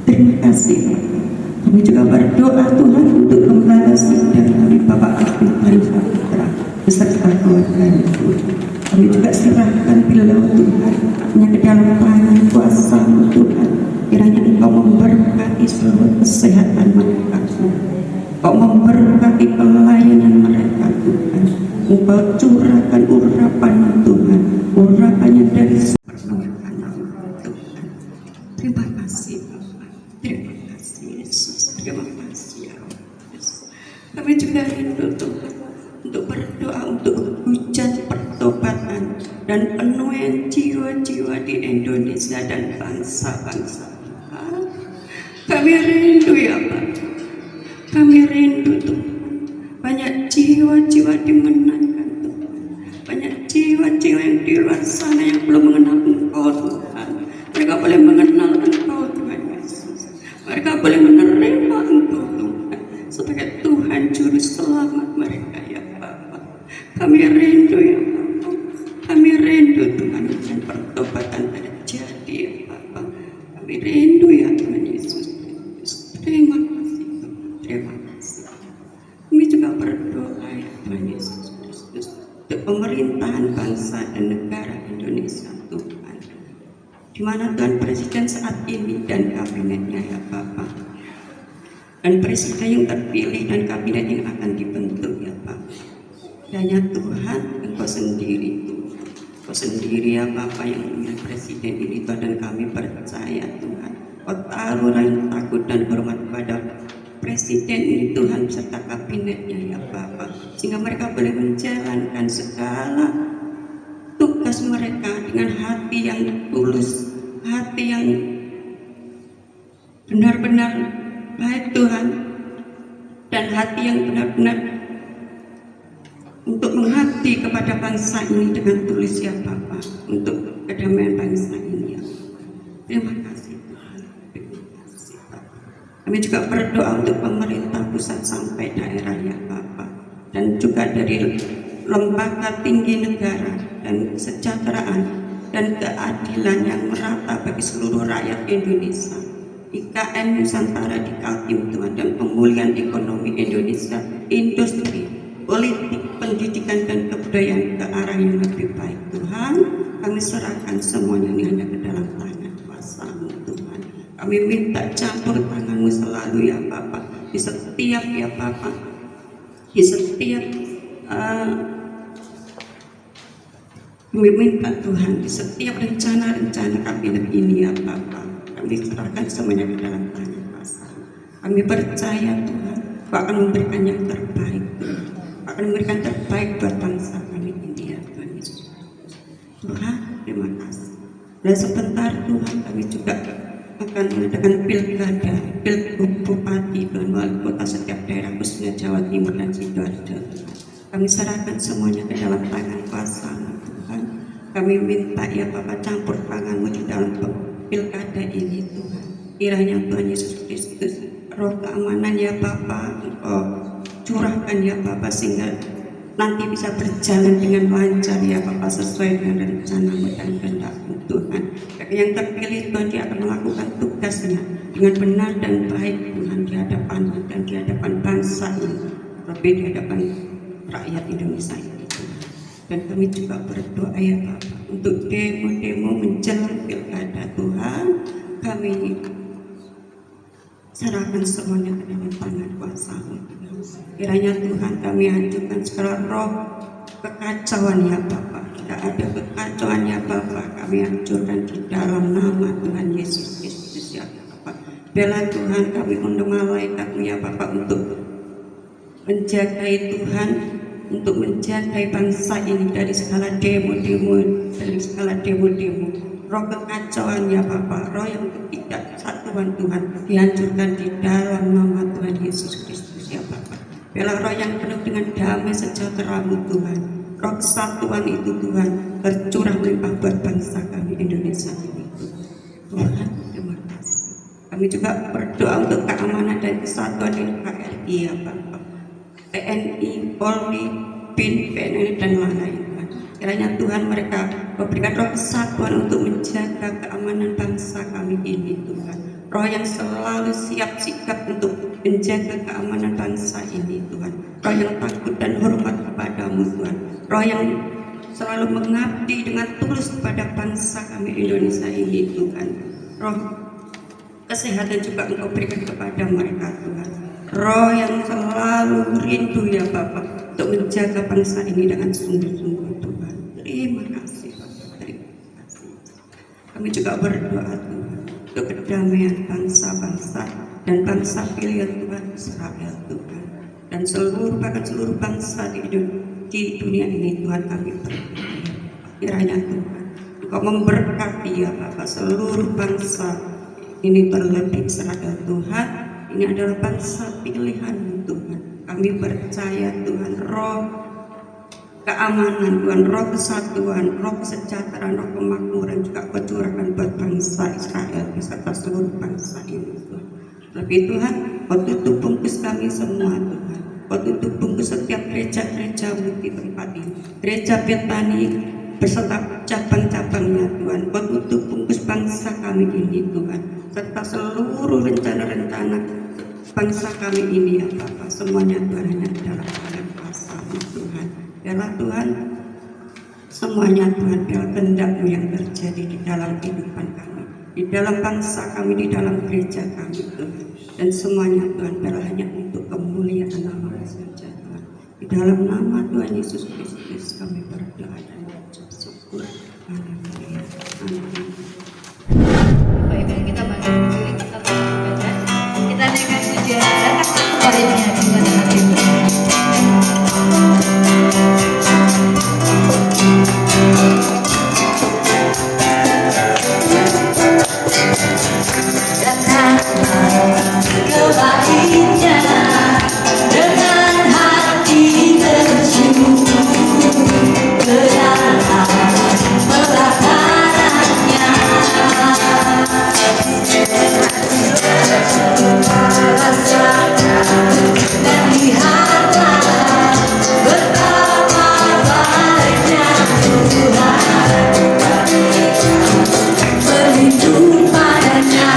Terima kasih Bapa. Kami juga berdoa Tuhan untuk Gembala Sidang kami Bapak Afif Arifah Putra beserta keluarganya Tuhan. Kami juga serahkan beliau Tuhan hanya ke dalam tangan kuasa-Mu Tuhan. Kiranya Engkau memberkati seluruh kesehatan mereka Tuhan. Engkau memberkati pelayanan mereka Tuhan. Engkau curahkan urapan Tuhan, urapannya dari pertolongan Tuhan. Terima kasih Bapak, terima kasih Yesus, terima kasih ya Allah. Kami juga rindu Tuhan untuk berdoa untuk hujan pertobatan dan penuaian jiwa-jiwa di Indonesia dan bangsa-bangsa. Kami rindu ya Pak, kami rindu Tuhan. Banyak jiwa-jiwa dimenangkan Tuhan, banyak jiwa-jiwa yang di luar sana yang belum mengenal Engkau Tuhan. Mereka boleh mengenal Engkau Tuhan Yesus, mereka boleh menerima Engkau Tuhan sebagai Tuhan Juru Selamat mereka ya Bapak. Kami rindu ya Bapak, kami rindu Tuhan dan pertobatan terjadi ya Bapak. Kami rindu ya Tuhan Yesus. Terima kasih Tuhan, terima kasih. Kami juga berdoa ya Tuhan Yesus Kristus untuk pemerintahan bangsa dan negara Indonesia Tuhan, di mana Tuhan Presiden saat ini dan kabinetnya ya Bapak, dan Presiden yang terpilih dan kabinet yang akan dibentuk ya Bapak. Hanya Tuhan Engkau sendiri Tuhan, Engkau sendiri ya Bapak yang memilih Presiden ini Tuhan, dan kami percaya Tuhan Kau taruh yang takut dan hormat kepada Presiden ini Tuhan beserta kabinetnya ya Bapak, sehingga mereka boleh menjalankan segala tugas mereka dengan hati yang tulus, hati yang benar-benar baik Tuhan, dan hati yang benar-benar untuk mengabdi kepada bangsa ini dengan tulus ya Bapak, untuk kedamaian bangsa ini ya. Terima kasih Tuhan, terima kasih Bapak. Kami juga berdoa untuk pemerintah pusat sampai daerah ya Bapak, dan juga dari lembaga tinggi negara dan kesejahteraan dan keadilan yang merata bagi seluruh rakyat Indonesia. IKN Nusantara di Kaltim Tuhan, dan pemulihan ekonomi Indonesia, industri, politik, pendidikan dan kebudayaan ke arah yang lebih baik Tuhan. Kami serahkan semuanya ini hanya ke dalam tangan kuasa-Mu Tuhan. Kami minta campur tangan-Mu selalu ya Bapak, di setiap ya Bapak, di setiap kami minta Tuhan di setiap rencana-rencana kabinet ini ya Bapak, kami serahkan semuanya ke dalam tangan kuasa. Kami percaya Tuhan Kau akan memberikan yang terbaik Tuhan, Kau akan memberikan terbaik buat bangsa kami ini ya Tuhan Yesus. Tuhan terima kasih. Dan sebentar Tuhan kami juga akan mengadakan pilkada, pilgub bupati dan wali kota setiap daerah khususnya Jawa Timur dan Sidoarjo Tuhan. Kami serahkan semuanya ke dalam tangan kuasa Tuhan. Kami minta ya Bapak campur tangan-Mu di dalam pilkada ini Tuhan. Kiranya Tuhan Yesus Kristus roh keamanan ya Bapak Engkau curahkan ya Bapak, sehingga nanti bisa berjalan dengan lancar ya Bapak, sesuai dengan rencana-Mu dan kehendak-Mu Tuhan. Yang terpilih Tuhan, dia akan melakukan tugasnya dengan benar dan baik Tuhan di hadapan-Mu dan di hadapan bangsa ini, terlebih di hadapan rakyat Indonesia ini Tuhan. Dan kami juga berdoa ya Bapak untuk demo-demo menjelang pilkada Tuhan. Kami serahkan semuanya ke dalam tangan kuasa-Mu. Kiranya Tuhan kami hancurkan segala roh kekacauan ya Bapak. Tidak ada kekacauan ya Bapak, kami hancurkan di dalam nama Tuhan Yesus Kristus ya Bapak. Bela Tuhan, kami undang malaikat-Mu ya Bapak untuk menjagai Tuhan, untuk menjagai bangsa ini dari segala demo-demo, dari segala demo-demo, roh kekacauan ya Bapak, roh yang ketidaksatuan Tuhan dihancurkan di dalam nama Tuhan Yesus Kristus ya Bapak. Bela roh yang penuh dengan damai sejahtera-Mu Tuhan, roh kesatuan itu Tuhan tercurah melimpah buat bangsa kami Indonesia ini Tuhan. Terima kasih. Kami juga berdoa untuk keamanan dan kesatuan di NKRI ya Bapak, TNI, Polri, BIN, PNI dan lain-lain. Kiranya Tuhan mereka memberikan roh kesatuan untuk menjaga keamanan bangsa kami ini Tuhan. Roh yang selalu siap sikap untuk menjaga keamanan bangsa ini Tuhan. Roh yang takut dan hormat kepada-Mu Tuhan. Roh yang selalu mengabdi dengan tulus kepada bangsa kami Indonesia ini Tuhan. Roh kesehatan juga Engkau berikan kepada mereka Tuhan. Roh yang selalu rindu ya Bapak untuk menjaga bangsa ini dengan sungguh-sungguh Tuhan. Terima kasih Bapak, terima kasih. Kami juga berdoa Tuhan untuk kedamaian bangsa-bangsa dan bangsa pilihan Tuhan Israel Tuhan, dan bahkan seluruh bangsa di dunia ini Tuhan kami berdoa. Kiranya Tuhan Engkau memberkati ya Bapak seluruh bangsa ini, terlebih Israel Tuhan. Ini adalah bangsa pilihan Tuhan. Kami percaya Tuhan roh keamanan Tuhan, roh kesatuan, roh kesejahteraan, roh kemakmuran juga kecurahan buat bangsa Israel beserta seluruh bangsa ini Tuhan. Lebih Tuhan, Kau tutup bungkus kami semua Tuhan. Kau tutup bungkus setiap gereja-gereja di tempat ini, gereja Betani beserta cabang-cabangnya Tuhan. Kau tutup bungkus bangsa kami ini Tuhan, serta seluruh rencana-rencana bangsa kami ini ya Bapak. Semuanya Tuhan hanya dalam tangan kuasa-Mu Tuhan. Biarlah Tuhan semuanya Tuhan, biar kehendak-Mu yang terjadi di dalam kehidupan kami, di dalam bangsa kami, di dalam gereja kami Tuhan. Dan semuanya Tuhan biarlah hanya untuk kemuliaan nama-Mu saja Tuhan. Di dalam nama Tuhan Yesus Kristus kami berdoa dan mengucap syukur. Haleluya. Amin. Baik, kita bagi diri, kita baca. Kita naikkan pujian datang kepadanya dengan hati murni. Datanglah kepadanya dengan hati bersyukur, ke dalam pelatarannya. Dan lihatlah betapa baiknya Tuhan, berlindung padanya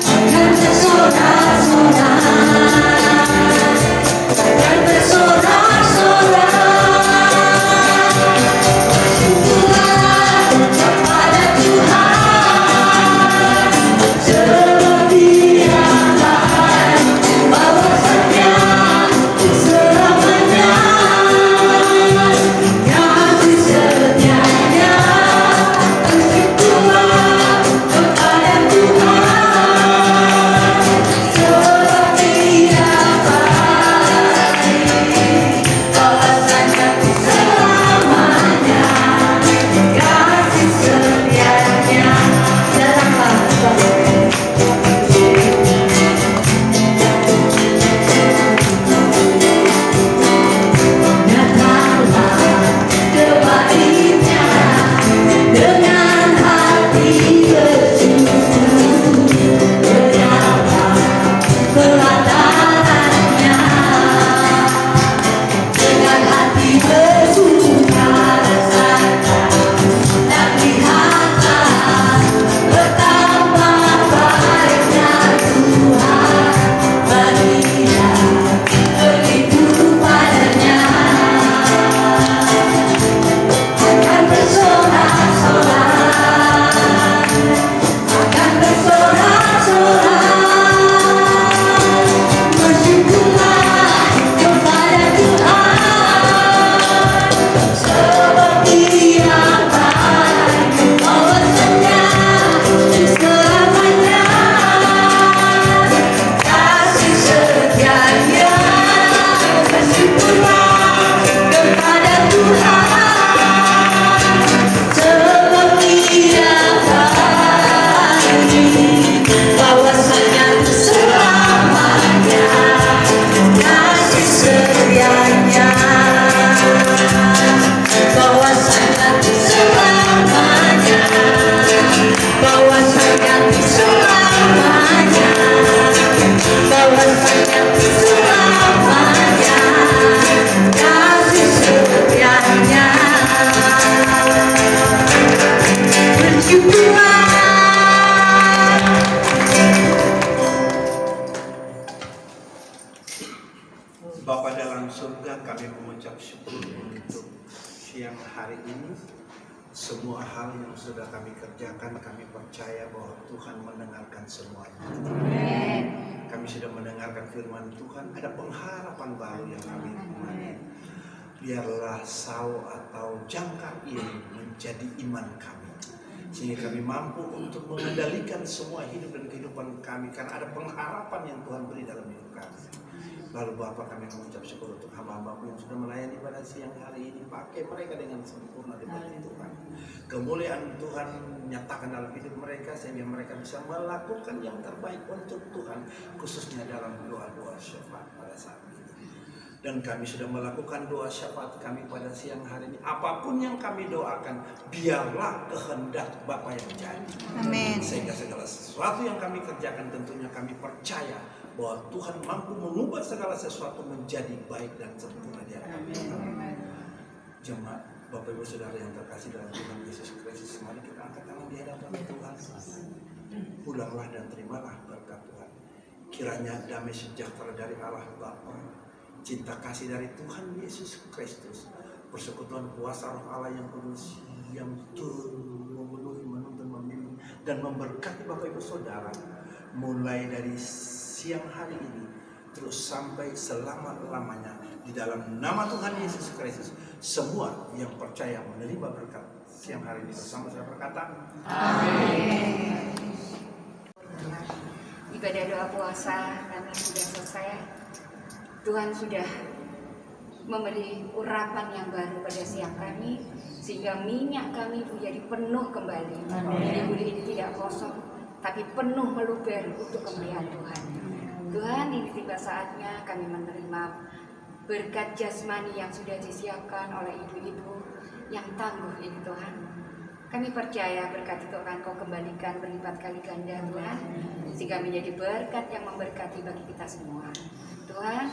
akan bersorak-sorak, akan bersorak-sorak. Syukurlah kepada Tuhan, sebab Dia baik, bahwasanya selamanya kasih setianya. Bersyukurlah kepada Tuhan, sebab Dia baik, bahwasanya selamanya kasih setianya. Datanglah kepadanya dengan hati bersyukur, ke dalam pelatarannya dengan hati bersukarasa. Dan lihatlah betapa baiknya Tuhan, bagi Dia berlindung padanya akan bersorak-sorak, akan bersorak-sorak. Bersyukurlah kepada Tuhan, sebab Dia baik, bahwasanya selamanya kasih setianya. Bersyukurlah kepada Tuhan, sebab Dia baik, bahwasanya selamanya kasih setianya. Bahwasanya selamanya, bahwasanya selamanya, bahwasanya selamanya kasih setianya. Bersyukurlah. Bapa dalam surga, kami mengucap syukur untuk siang hari ini. semua hal yang sudah kami kerjakan, kami percaya bahwa Tuhan mendengarkan semuanya. Kami sudah mendengarkan firman Tuhan, ada pengharapan baru yang kami terima. Biarlah sau atau jangkar ini menjadi iman kami, sehingga kami mampu untuk mengendalikan semua hidup dan kehidupan kami, karena ada pengharapan yang Tuhan beri dalam hidup kami. Lalu Bapak, kami mengucap syukur untuk hamba-Hamba yang sudah melayani pada siang hari ini. Pakai mereka dengan sempurna di balik Tuhan. Kemuliaan Tuhan nyatakan dalam hidup mereka, sehingga mereka bisa melakukan yang terbaik untuk Tuhan, khususnya dalam doa-doa syafaat pada saat ini. Dan kami sudah melakukan doa syafaat kami pada siang hari ini. Apapun yang kami doakan, biarlah kehendak Bapa yang jadi. Amin. Sehingga segala sesuatu yang kami kerjakan, tentunya kami percaya bahwa Tuhan mampu mengubah segala sesuatu menjadi baik dan sempurna di hadapan Tuhan. Jemaat, Bapak Ibu Saudara yang terkasih dalam Tuhan Yesus Kristus, mari kita angkat tangan di hadapan Tuhan. Pulanglah dan terimalah berkat Tuhan. Kiranya damai sejahtera dari Allah Bapa, cinta kasih dari Tuhan Yesus Kristus, persekutuan kuasa Roh Allah yang kudus yang turun memenuhi, menuntun, membimbing dan memberkati Bapak Ibu Saudara mulai dari siang hari ini terus sampai selama-lamanya, di dalam nama Tuhan Yesus Kristus. Semua yang percaya menerima berkat siang hari ini bersama saya berkata amin. Ibadah doa puasa kami sudah selesai. Tuhan sudah memberi urapan yang baru pada siang kami, sehingga minyak kami menjadi penuh kembali. Minggu ini tidak kosong, tapi penuh meluber untuk kemuliaan Tuhan. Tuhan, ini tiba saatnya kami menerima berkat jasmani yang sudah disiapkan oleh ibu-ibu yang tangguh ini Tuhan. Kami percaya berkat itu akan Kau kembalikan berlipat kali ganda Tuhan, sehingga menjadi berkat yang memberkati bagi kita semua. Tuhan,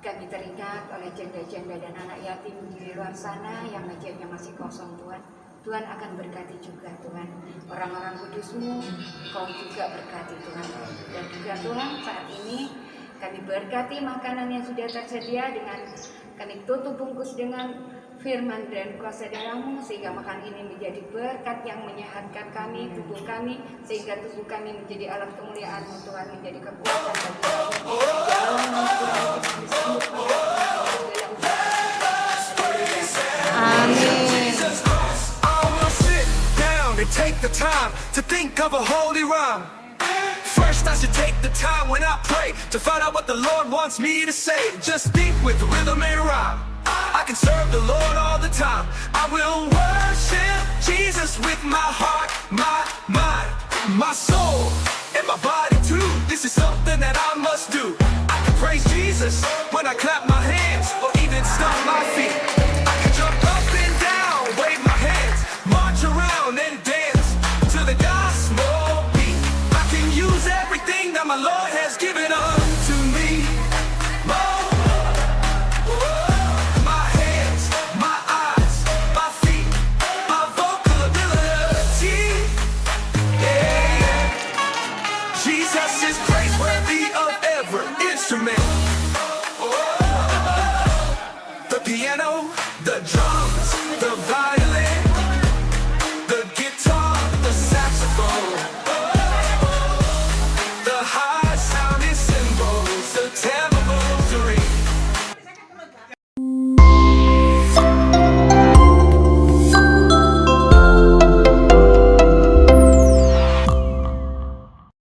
kami teringat oleh janda-janda dan anak yatim di luar sana yang mejanya masih kosong Tuhan. Tuhan akan berkati juga Tuhan. Orang-orang kudus-Mu Kau juga berkati Tuhan. Dan juga Tuhan, saat ini kami berkati makanan yang sudah tersedia, dengan kami tutup bungkus dengan firman dan kuasa darah-Mu, sehingga makan ini menjadi berkat yang menyehatkan kami, tubuh kami, sehingga tubuh kami menjadi alat kemuliaan-Mu Tuhan, menjadi kekuatan bagi kami. Take the time to think of a holy rhyme. First I should take the time when I pray to find out what the Lord wants me to say. Just think with rhythm and rhyme. I can serve the Lord all the time. I will worship Jesus with my heart, my mind, my soul, and my body too. This is something that I must do. I can praise Jesus when I clap my hands or even stomp my feet. I can jump up and down, wave my hands, march around and dance to the gospel beat. I can use everything that my Lord has given unto me. My hands, my eyes, my feet, my vocal ability. Yeah. Jesus is praiseworthy of every instrument. The piano, the drum,